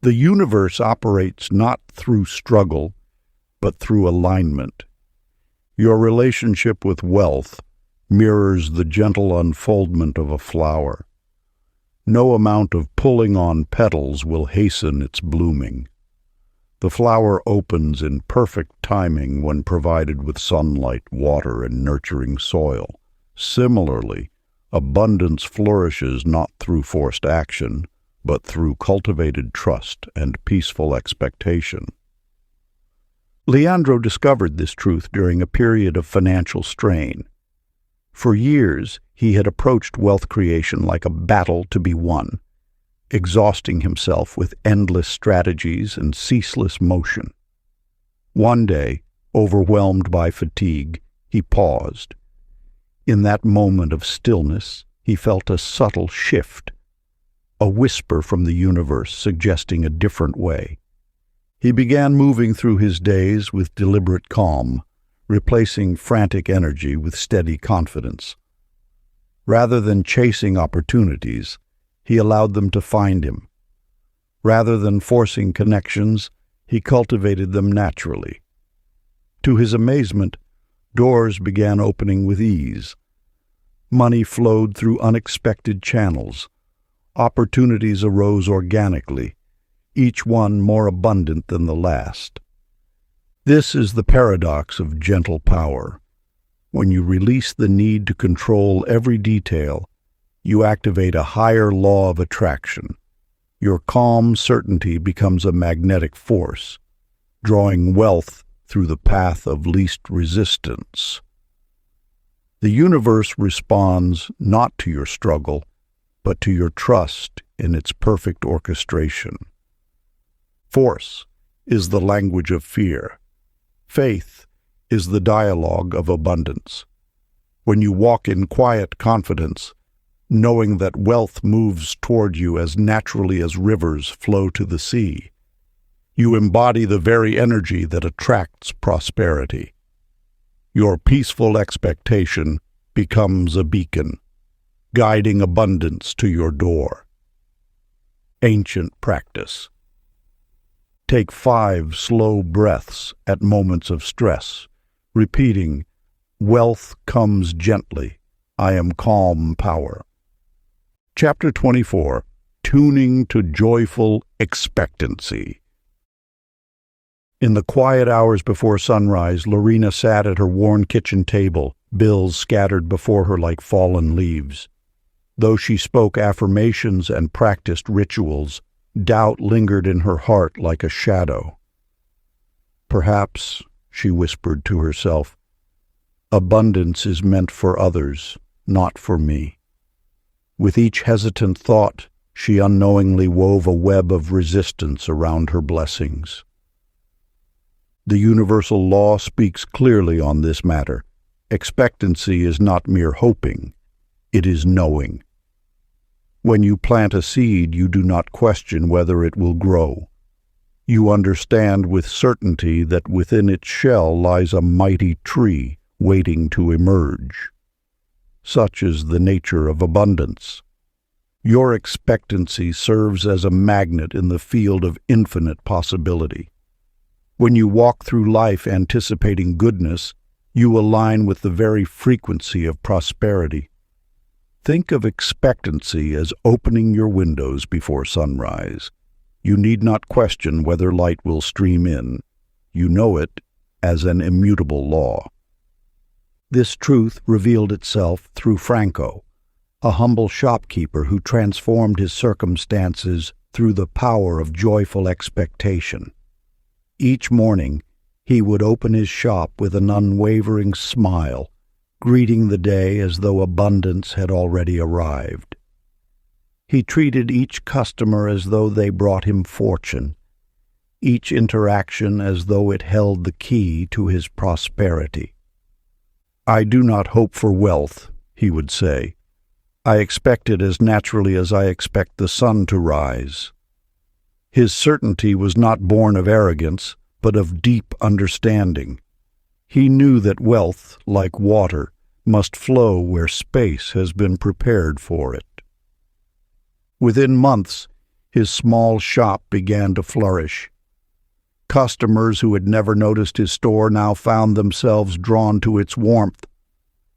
The universe operates not through struggle, but through alignment. Your relationship with wealth mirrors the gentle unfoldment of a flower. No amount of pulling on petals will hasten its blooming. The flower opens in perfect timing when provided with sunlight, water, and nurturing soil. Similarly, abundance flourishes not through forced action, but through cultivated trust and peaceful expectation. Leandro discovered this truth during a period of financial strain. For years, he had approached wealth creation like a battle to be won, exhausting himself with endless strategies and ceaseless motion. One day, overwhelmed by fatigue, he paused. In that moment of stillness, he felt a subtle shift, a whisper from the universe suggesting a different way. He began moving through his days with deliberate calm, replacing frantic energy with steady confidence. Rather than chasing opportunities, he allowed them to find him. Rather than forcing connections, he cultivated them naturally. To his amazement, doors began opening with ease. Money flowed through unexpected channels. Opportunities arose organically, each one more abundant than the last. This is the paradox of gentle power. When you release the need to control every detail, you activate a higher law of attraction. Your calm certainty becomes a magnetic force, drawing wealth through the path of least resistance. The universe responds not to your struggle, but to your trust in its perfect orchestration. Force is the language of fear. Faith is the dialogue of abundance. When you walk in quiet confidence, knowing that wealth moves toward you as naturally as rivers flow to the sea, you embody the very energy that attracts prosperity. Your peaceful expectation becomes a beacon, guiding abundance to your door. Ancient practice. Take 5 slow breaths at moments of stress, repeating, "Wealth comes gently. I am calm power." Chapter 24. Tuning to Joyful Expectancy. In the quiet hours before sunrise, Lorena sat at her worn kitchen table, bills scattered before her like fallen leaves. Though she spoke affirmations and practiced rituals, doubt lingered in her heart like a shadow. "Perhaps," she whispered to herself, "abundance is meant for others, not for me." With each hesitant thought, she unknowingly wove a web of resistance around her blessings. The universal law speaks clearly on this matter. Expectancy is not mere hoping, it is knowing. When you plant a seed, you do not question whether it will grow. You understand with certainty that within its shell lies a mighty tree waiting to emerge. Such is the nature of abundance. Your expectancy serves as a magnet in the field of infinite possibility. When you walk through life anticipating goodness, you align with the very frequency of prosperity. Think of expectancy as opening your windows before sunrise. You need not question whether light will stream in. You know it as an immutable law. This truth revealed itself through Franco, a humble shopkeeper who transformed his circumstances through the power of joyful expectation. Each morning, he would open his shop with an unwavering smile, greeting the day as though abundance had already arrived. He treated each customer as though they brought him fortune, each interaction as though it held the key to his prosperity. "I do not hope for wealth," he would say. "I expect it as naturally as I expect the sun to rise." His certainty was not born of arrogance, but of deep understanding. He knew that wealth, like water, must flow where space has been prepared for it. Within months, his small shop began to flourish. Customers who had never noticed his store now found themselves drawn to its warmth.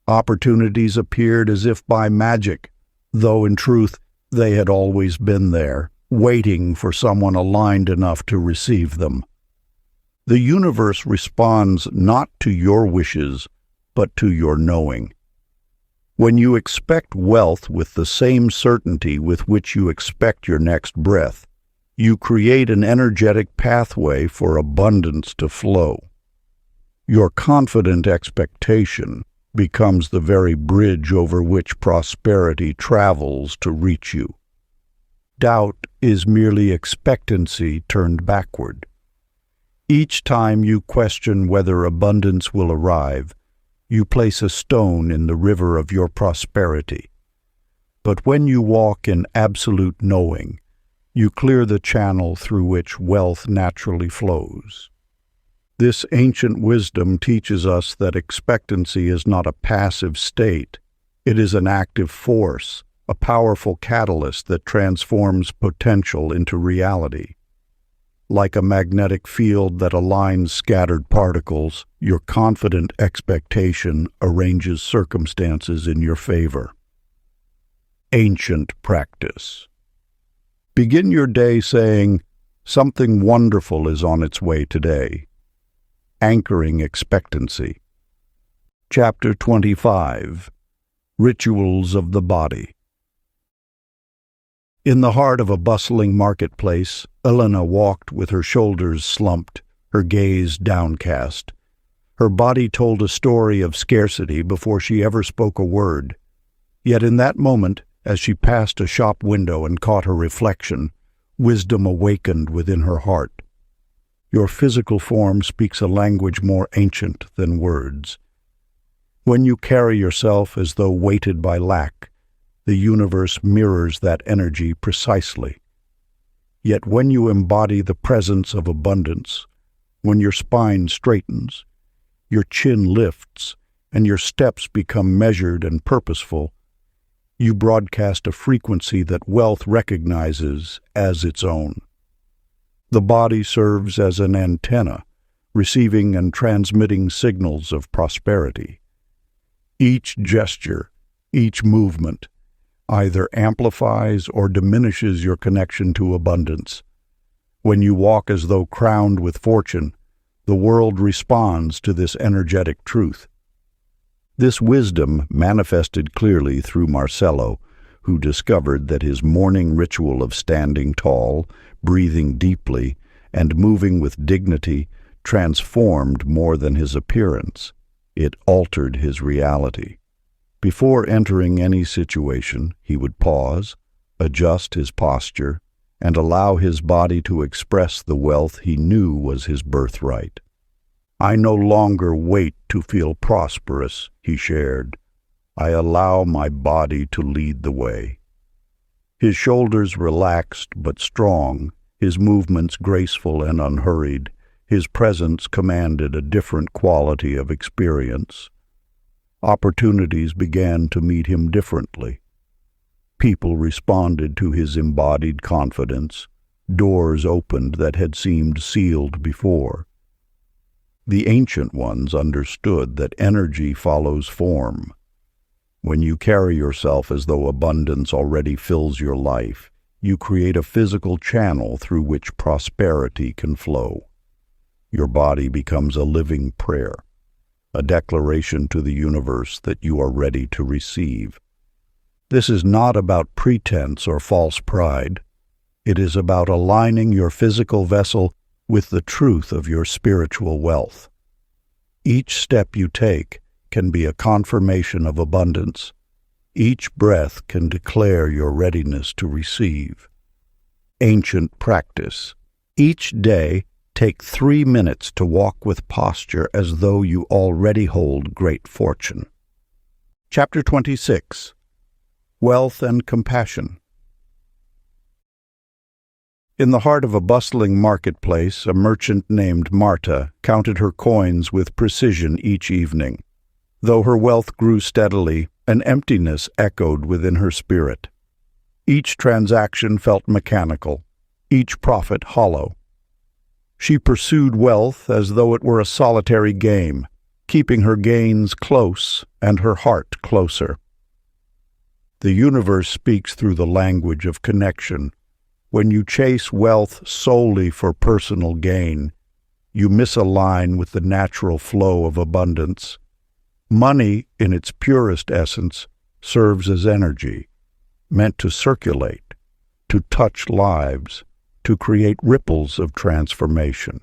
Opportunities appeared as if by magic, though in truth they had always been there, waiting for someone aligned enough to receive them. The universe responds not to your wishes, but to your knowing. When you expect wealth with the same certainty with which you expect your next breath, you create an energetic pathway for abundance to flow. Your confident expectation becomes the very bridge over which prosperity travels to reach you. Doubt is merely expectancy turned backward. Each time you question whether abundance will arrive, you place a stone in the river of your prosperity. But when you walk in absolute knowing, you clear the channel through which wealth naturally flows. This ancient wisdom teaches us that expectancy is not a passive state, It is an active force, a powerful catalyst that transforms potential into reality. Like a magnetic field that aligns scattered particles, your confident expectation arranges circumstances in your favor. Ancient practice. Begin your day saying, "Something wonderful is on its way today." Anchoring expectancy. Chapter 25. Rituals of the Body. In the heart of a bustling marketplace, Elena walked with her shoulders slumped, her gaze downcast. Her body told a story of scarcity before she ever spoke a word. Yet in that moment, as she passed a shop window and caught her reflection, wisdom awakened within her heart. Your physical form speaks a language more ancient than words. When you carry yourself as though weighted by lack, the universe mirrors that energy precisely. Yet when you embody the presence of abundance, when your spine straightens, your chin lifts, and your steps become measured and purposeful, you broadcast a frequency that wealth recognizes as its own. The body serves as an antenna, receiving and transmitting signals of prosperity. Each gesture, each movement, either amplifies or diminishes your connection to abundance. When you walk as though crowned with fortune, the world responds to this energetic truth. This wisdom manifested clearly through Marcello, who discovered that his morning ritual of standing tall, breathing deeply, and moving with dignity transformed more than his appearance. It altered his reality. Before entering any situation, he would pause, adjust his posture, and allow his body to express the wealth he knew was his birthright. "I no longer wait to feel prosperous," he shared. "I allow my body to lead the way." His shoulders relaxed but strong, his movements graceful and unhurried, his presence commanded a different quality of experience. Opportunities began to meet him differently. People responded to his embodied confidence. Doors opened that had seemed sealed before. The ancient ones understood that energy follows form. When you carry yourself as though abundance already fills your life, you create a physical channel through which prosperity can flow. Your body becomes a living prayer, a declaration to the universe that you are ready to receive. This is not about pretense or false pride. It is about aligning your physical vessel with the truth of your spiritual wealth. Each step you take can be a confirmation of abundance. Each breath can declare your readiness to receive. Ancient practice. Each day, take 3 minutes to walk with posture as though you already hold great fortune. Chapter 26. Wealth and Compassion. In the heart of a bustling marketplace, a merchant named Marta counted her coins with precision each evening. Though her wealth grew steadily, an emptiness echoed within her spirit. Each transaction felt mechanical, each profit hollow. She pursued wealth as though it were a solitary game, keeping her gains close and her heart closer. The universe speaks through the language of connection. When you chase wealth solely for personal gain, you misalign with the natural flow of abundance. Money, in its purest essence, serves as energy, meant to circulate, to touch lives, to create ripples of transformation.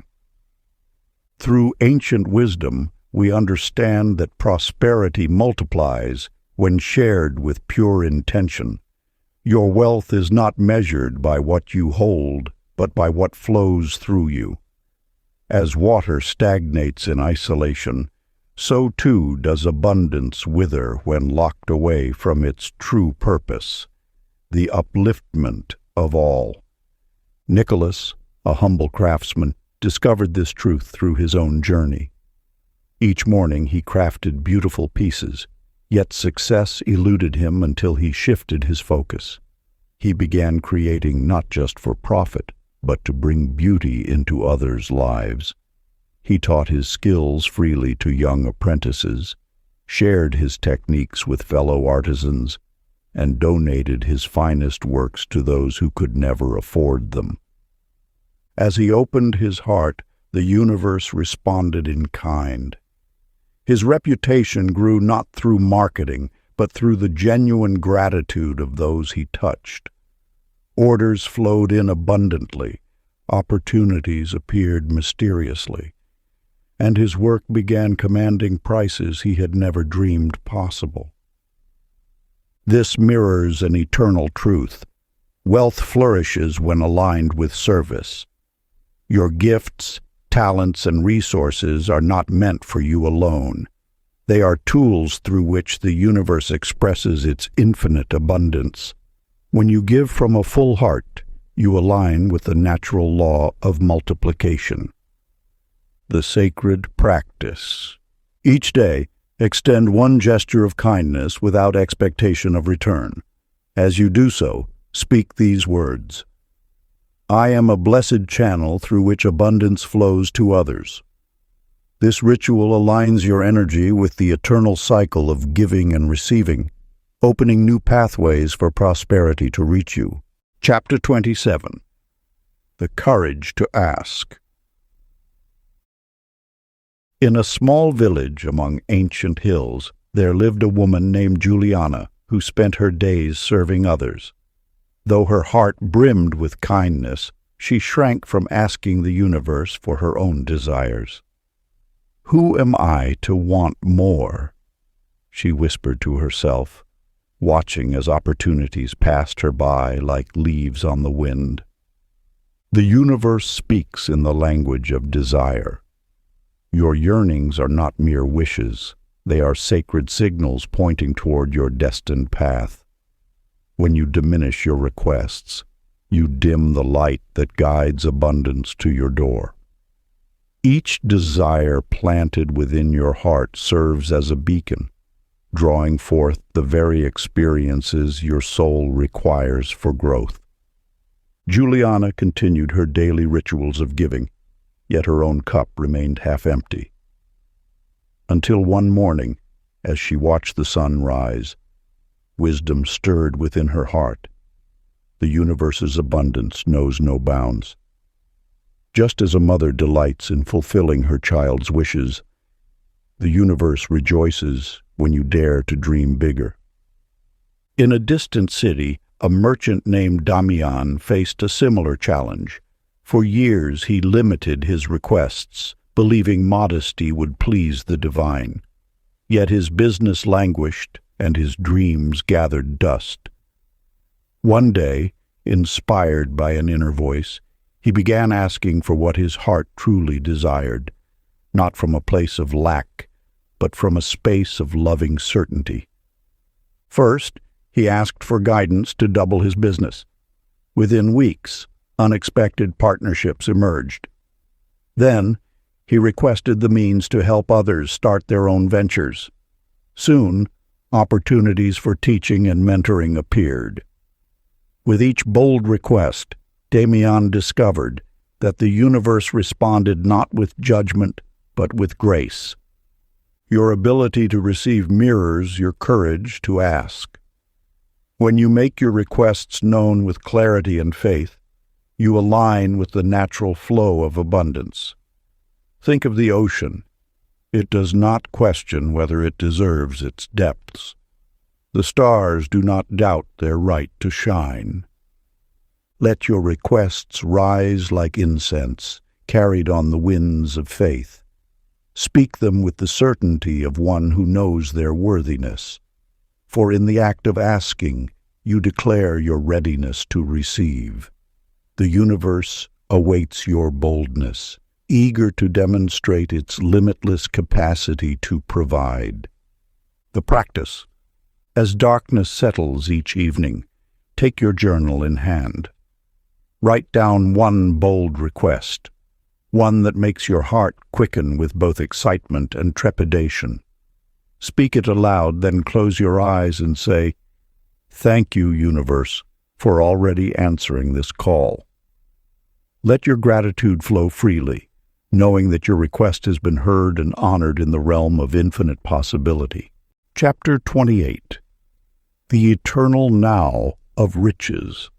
Through ancient wisdom, we understand that prosperity multiplies when shared with pure intention. Your wealth is not measured by what you hold, but by what flows through you. As water stagnates in isolation, so too does abundance wither when locked away from its true purpose, the upliftment of all. Nicholas, a humble craftsman, discovered this truth through his own journey. Each morning he crafted beautiful pieces, Yet success eluded him until he shifted his focus. He began creating not just for profit, but to bring beauty into others' lives. He taught his skills freely to young apprentices, shared his techniques with fellow artisans, and donated his finest works to those who could never afford them. As he opened his heart, the universe responded in kind. His reputation grew not through marketing, but through the genuine gratitude of those he touched. Orders flowed in abundantly, opportunities appeared mysteriously, and his work began commanding prices he had never dreamed possible. This mirrors an eternal truth. Wealth flourishes when aligned with service. Your gifts, talents, and resources are not meant for you alone. They are tools through which the universe expresses its infinite abundance. When you give from a full heart, you align with the natural law of multiplication. The sacred practice. Each day, extend one gesture of kindness without expectation of return. As you do so, speak these words: I am a blessed channel through which abundance flows to others. This ritual aligns your energy with the eternal cycle of giving and receiving, opening new pathways for prosperity to reach you. Chapter 27. The Courage to Ask. In a small village among ancient hills, there lived a woman named Juliana who spent her days serving others. Though her heart brimmed with kindness, she shrank from asking the universe for her own desires. Who am I to want more? She whispered to herself, watching as opportunities passed her by like leaves on the wind. The universe speaks in the language of desire. Your yearnings are not mere wishes. They are sacred signals pointing toward your destined path. When you diminish your requests, you dim the light that guides abundance to your door. Each desire planted within your heart serves as a beacon, drawing forth the very experiences your soul requires for growth. Juliana continued her daily rituals of giving, yet her own cup remained half empty. Until one morning, as she watched the sun rise, wisdom stirred within her heart. The universe's abundance knows no bounds. Just as a mother delights in fulfilling her child's wishes, the universe rejoices when you dare to dream bigger. In a distant city, a merchant named Damian faced a similar challenge. For years he limited his requests, believing modesty would please the divine. Yet his business languished, and his dreams gathered dust. One day, inspired by an inner voice, he began asking for what his heart truly desired, not from a place of lack, but from a space of loving certainty. First, he asked for guidance to double his business. Within weeks, unexpected partnerships emerged. Then, he requested the means to help others start their own ventures. Soon, opportunities for teaching and mentoring appeared. With each bold request, Damian discovered that the universe responded not with judgment, but with grace. Your ability to receive mirrors your courage to ask. When you make your requests known with clarity and faith, you align with the natural flow of abundance. Think of the ocean. It does not question whether it deserves its depths. The stars do not doubt their right to shine. Let your requests rise like incense, carried on the winds of faith. Speak them with the certainty of one who knows their worthiness. For in the act of asking, you declare your readiness to receive. The universe awaits your boldness, eager to demonstrate its limitless capacity to provide. The practice. As darkness settles each evening, take your journal in hand. Write down one bold request, one that makes your heart quicken with both excitement and trepidation. Speak it aloud, then close your eyes and say, "Thank you, universe, for already answering this call." Let your gratitude flow freely, knowing that your request has been heard and honored in the realm of infinite possibility. Chapter 28. The Eternal Now of Riches.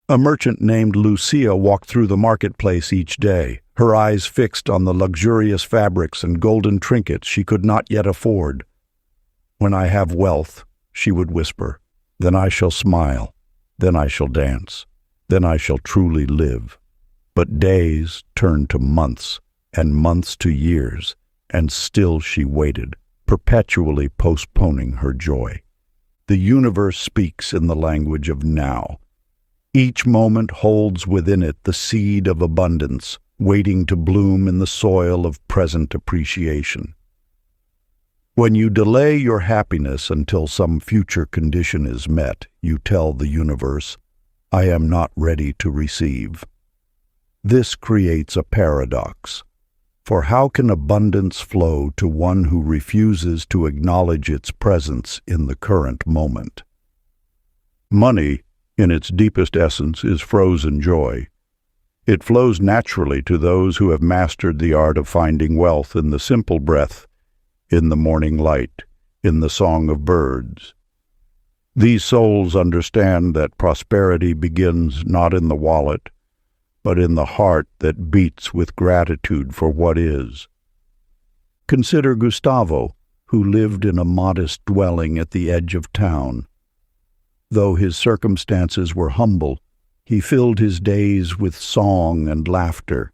A merchant named Lucia walked through the marketplace each day, her eyes fixed on the luxurious fabrics and golden trinkets she could not yet afford. "When I have wealth," she would whisper, "then I shall smile, then I shall dance, then I shall truly live." But days turned to months, and months to years, and still she waited, perpetually postponing her joy. The universe speaks in the language of now. Each moment holds within it the seed of abundance, waiting to bloom in the soil of present appreciation. When you delay your happiness until some future condition is met, you tell the universe, "I am not ready to receive." This creates a paradox. For how can abundance flow to one who refuses to acknowledge its presence in the current moment? Money, in its deepest essence, is frozen joy. It flows naturally to those who have mastered the art of finding wealth in the simple breath, in the morning light, in the song of birds. These souls understand that prosperity begins not in the wallet, but in the heart that beats with gratitude for what is. Consider Gustavo, who lived in a modest dwelling at the edge of town. Though his circumstances were humble, he filled his days with song and laughter.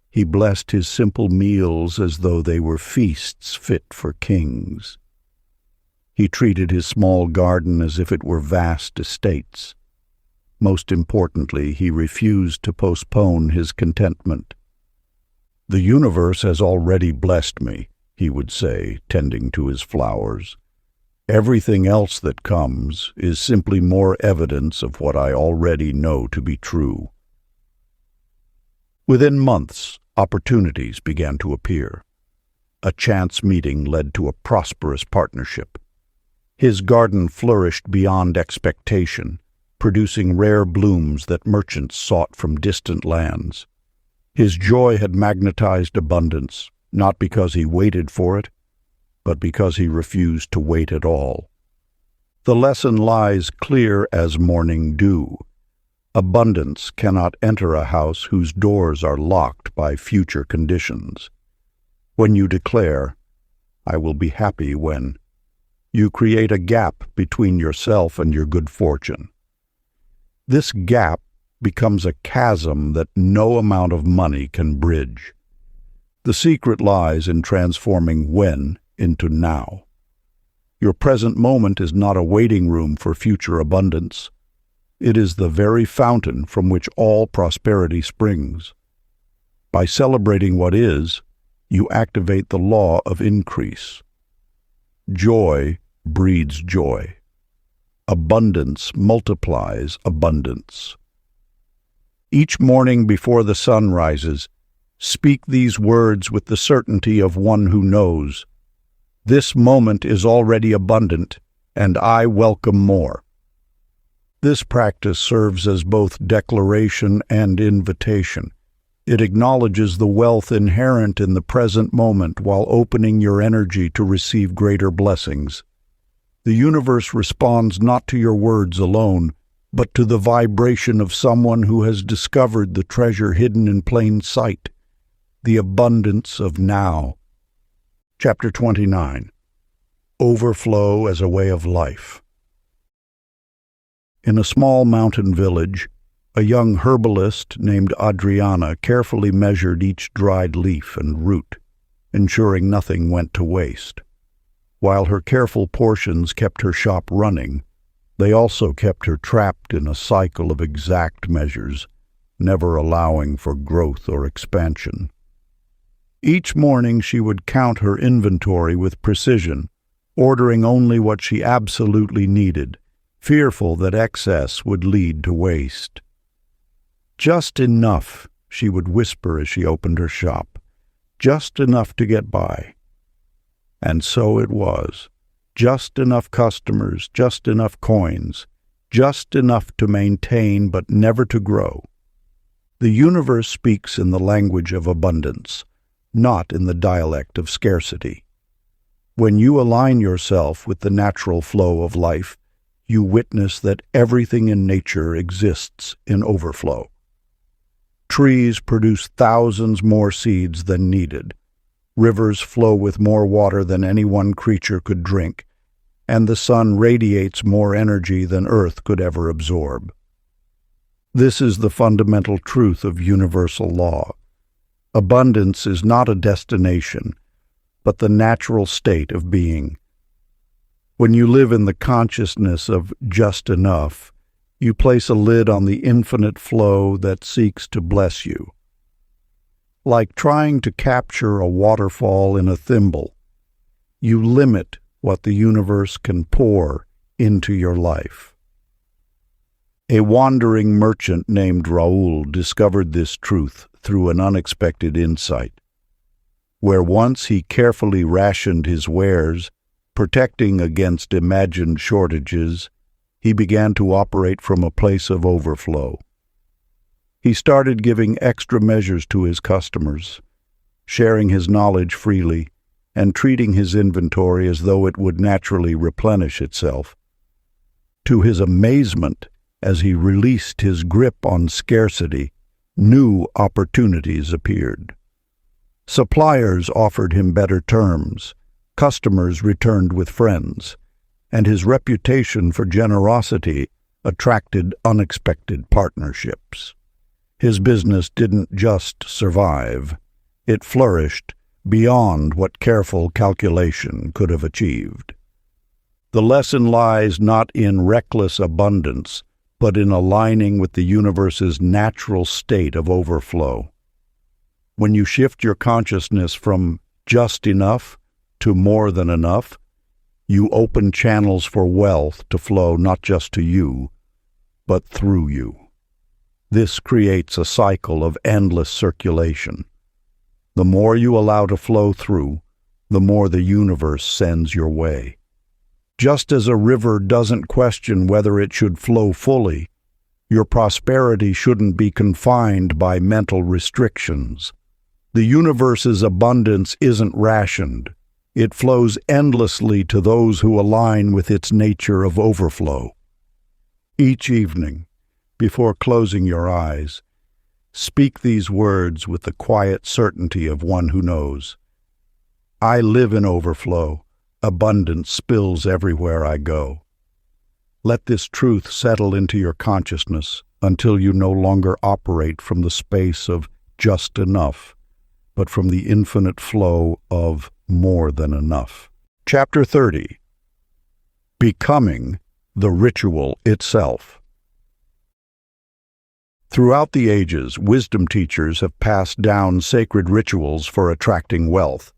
He blessed his simple meals as though they were feasts fit for kings. He treated his small garden as if it were vast estates. Most importantly, he refused to postpone his contentment. "The universe has already blessed me," he would say, tending to his flowers. "Everything else that comes is simply more evidence of what I already know to be true." Within months, opportunities began to appear. A chance meeting led to a prosperous partnership. His garden flourished beyond expectation, producing rare blooms that merchants sought from distant lands. His joy had magnetized abundance, not because he waited for it, but because he refused to wait at all. The lesson lies clear as morning dew. Abundance cannot enter a house whose doors are locked by future conditions. When you declare, "I will be happy when," you create a gap between yourself and your good fortune. This gap becomes a chasm that no amount of money can bridge. The secret lies in transforming when into now. Your present moment is not a waiting room for future abundance. It is the very fountain from which all prosperity springs. By celebrating what is, you activate the law of increase. Joy breeds joy. Abundance multiplies abundance. Each morning before the sun rises, speak these words with the certainty of one who knows. This moment is already abundant, and I welcome more. This practice serves as both declaration and invitation. It acknowledges the wealth inherent in the present moment while opening your energy to receive greater blessings. The universe responds not to your words alone, but to the vibration of someone who has discovered the treasure hidden in plain sight, the abundance of now. Chapter 29. Overflow as a Way of Life. In a small mountain village, a young herbalist named Adriana carefully measured each dried leaf and root, ensuring nothing went to waste. While her careful portions kept her shop running, they also kept her trapped in a cycle of exact measures, never allowing for growth or expansion. Each morning she would count her inventory with precision, ordering only what she absolutely needed, fearful that excess would lead to waste. "Just enough," she would whisper as she opened her shop. "Just enough to get by." And so it was. Just enough customers, just enough coins, just enough to maintain but never to grow. The universe speaks in the language of abundance, not in the dialect of scarcity. When you align yourself with the natural flow of life, you witness that everything in nature exists in overflow. Trees produce thousands more seeds than needed. Rivers flow with more water than any one creature could drink, and the sun radiates more energy than Earth could ever absorb. This is the fundamental truth of universal law. Abundance is not a destination, but the natural state of being. When you live in the consciousness of just enough, you place a lid on the infinite flow that seeks to bless you. Like trying to capture a waterfall in a thimble, you limit what the universe can pour into your life. A wandering merchant named Raoul discovered this truth through an unexpected insight. Where once he carefully rationed his wares, protecting against imagined shortages, he began to operate from a place of overflow. He started giving extra measures to his customers, sharing his knowledge freely, and treating his inventory as though it would naturally replenish itself. To his amazement, as he released his grip on scarcity, new opportunities appeared. Suppliers offered him better terms, customers returned with friends, and his reputation for generosity attracted unexpected partnerships. His business didn't just survive, it flourished beyond what careful calculation could have achieved. The lesson lies not in reckless abundance, but in aligning with the universe's natural state of overflow. When you shift your consciousness from just enough to more than enough, you open channels for wealth to flow not just to you, but through you. This creates a cycle of endless circulation. The more you allow to flow through, the more the universe sends your way. Just as a river doesn't question whether it should flow fully, your prosperity shouldn't be confined by mental restrictions. The universe's abundance isn't rationed. It flows endlessly to those who align with its nature of overflow. Each evening, before closing your eyes, speak these words with the quiet certainty of one who knows. I live in overflow. Abundance spills everywhere I go. Let this truth settle into your consciousness until you no longer operate from the space of just enough, but from the infinite flow of more than enough. Chapter 30. Becoming the Ritual Itself. Throughout the ages, wisdom teachers have passed down sacred rituals for attracting wealth,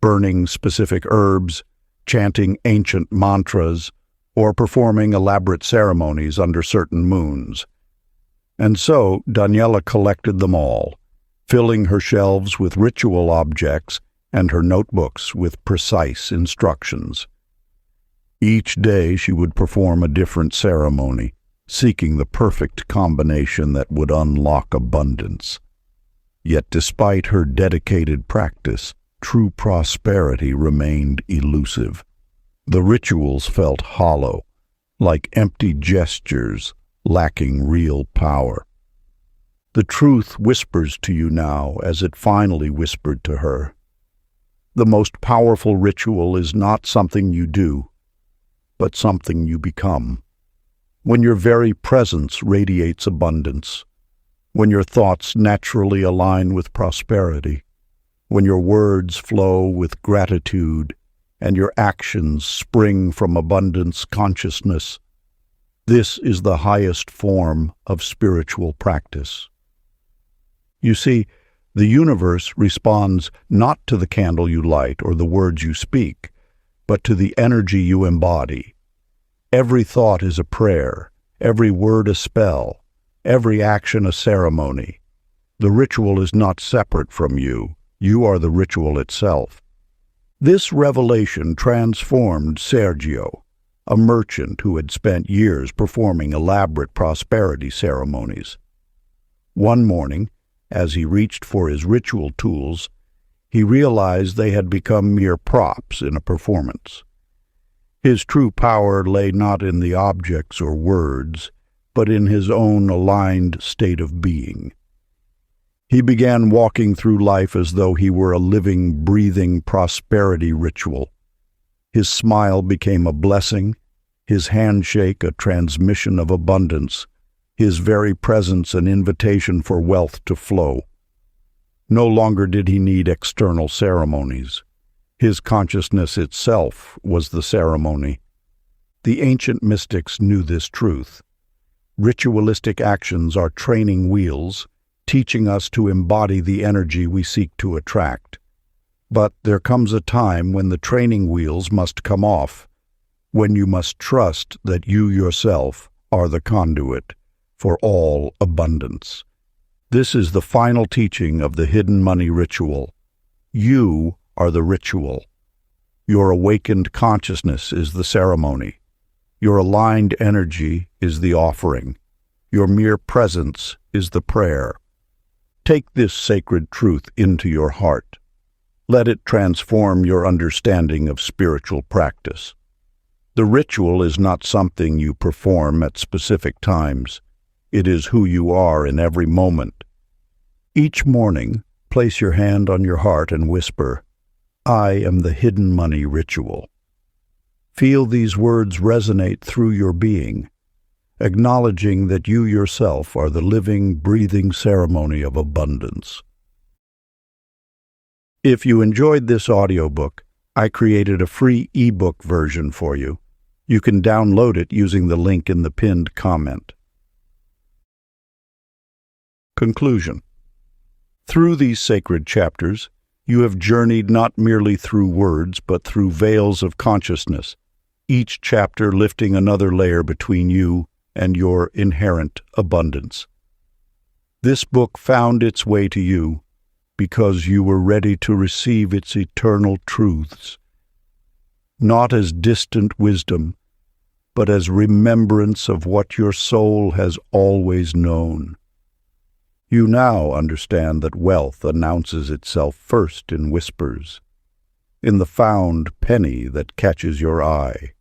burning specific herbs, chanting ancient mantras, or performing elaborate ceremonies under certain moons. And so Daniela collected them all, filling her shelves with ritual objects and her notebooks with precise instructions. Each day she would perform a different ceremony, seeking the perfect combination that would unlock abundance. Yet despite her dedicated practice, true prosperity remained elusive. The rituals felt hollow, like empty gestures lacking real power. The truth whispers to you now as it finally whispered to her. The most powerful ritual is not something you do, but something you become. When your very presence radiates abundance, when your thoughts naturally align with prosperity, when your words flow with gratitude and your actions spring from abundance consciousness, this is the highest form of spiritual practice. You see, the universe responds not to the candle you light or the words you speak, but to the energy you embody. Every thought is a prayer, every word a spell, every action a ceremony. The ritual is not separate from you. You are the ritual itself. This revelation transformed Sergio, a merchant who had spent years performing elaborate prosperity ceremonies. One morning, as he reached for his ritual tools, he realized they had become mere props in a performance. His true power lay not in the objects or words, but in his own aligned state of being. He began walking through life as though he were a living, breathing prosperity ritual. His smile became a blessing, his handshake a transmission of abundance, his very presence an invitation for wealth to flow. No longer did he need external ceremonies. His consciousness itself was the ceremony. The ancient mystics knew this truth. Ritualistic actions are training wheels, teaching us to embody the energy we seek to attract. But there comes a time when the training wheels must come off, when you must trust that you yourself are the conduit for all abundance. This is the final teaching of the hidden money ritual. You are the ritual. Your awakened consciousness is the ceremony. Your aligned energy is the offering. Your mere presence is the prayer. Take this sacred truth into your heart. Let it transform your understanding of spiritual practice. The ritual is not something you perform at specific times. It is who you are in every moment. Each morning, place your hand on your heart and whisper, "I am the hidden money ritual." Feel these words resonate through your being, acknowledging that you yourself are the living, breathing ceremony of abundance. If you enjoyed this audiobook, I created a free ebook version for you. You can download it using the link in the pinned comment. Conclusion. Through these sacred chapters, you have journeyed not merely through words, but through veils of consciousness, each chapter lifting another layer between you and your inherent abundance. This book found its way to you because you were ready to receive its eternal truths, not as distant wisdom, but as remembrance of what your soul has always known. You now understand that wealth announces itself first in whispers, in the found penny that catches your eye,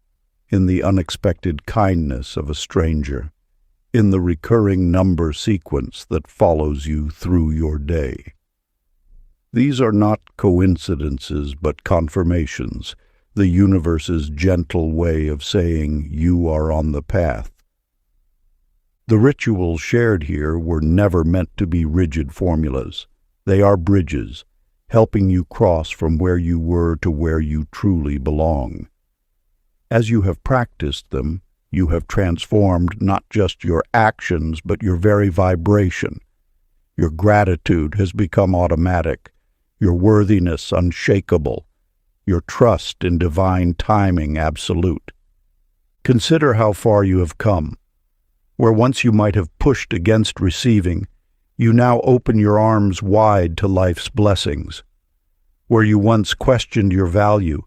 in the unexpected kindness of a stranger, in the recurring number sequence that follows you through your day. These are not coincidences but confirmations, the universe's gentle way of saying you are on the path. The rituals shared here were never meant to be rigid formulas. They are bridges, helping you cross from where you were to where you truly belong. As you have practiced them, you have transformed not just your actions, but your very vibration. Your gratitude has become automatic, your worthiness unshakable, your trust in divine timing absolute. Consider how far you have come. Where once you might have pushed against receiving, you now open your arms wide to life's blessings. Where you once questioned your value,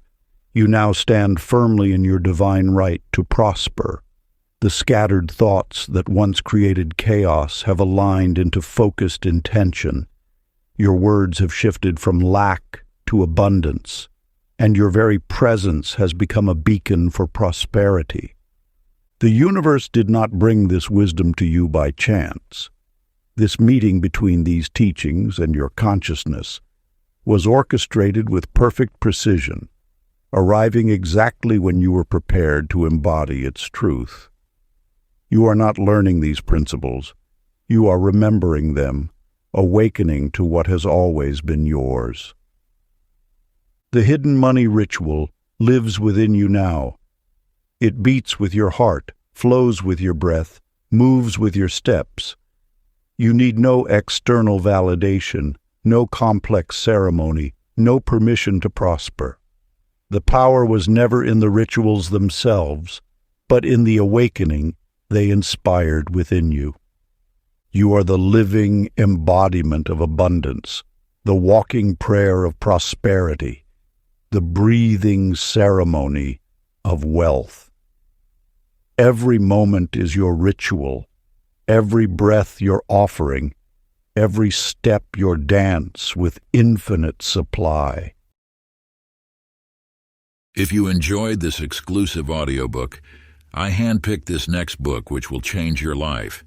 you now stand firmly in your divine right to prosper. The scattered thoughts that once created chaos have aligned into focused intention. Your words have shifted from lack to abundance, and your very presence has become a beacon for prosperity. The universe did not bring this wisdom to you by chance. This meeting between these teachings and your consciousness was orchestrated with perfect precision, arriving exactly when you were prepared to embody its truth. You are not learning these principles. You are remembering them, awakening to what has always been yours. The hidden money ritual lives within you now. It beats with your heart, flows with your breath, moves with your steps. You need no external validation, no complex ceremony, no permission to prosper. The power was never in the rituals themselves, but in the awakening they inspired within you. You are the living embodiment of abundance, the walking prayer of prosperity. the breathing ceremony of wealth. Every moment is your ritual, every breath your offering, every step your dance with infinite supply. If you enjoyed this exclusive audiobook, I handpicked this next book which will change your life.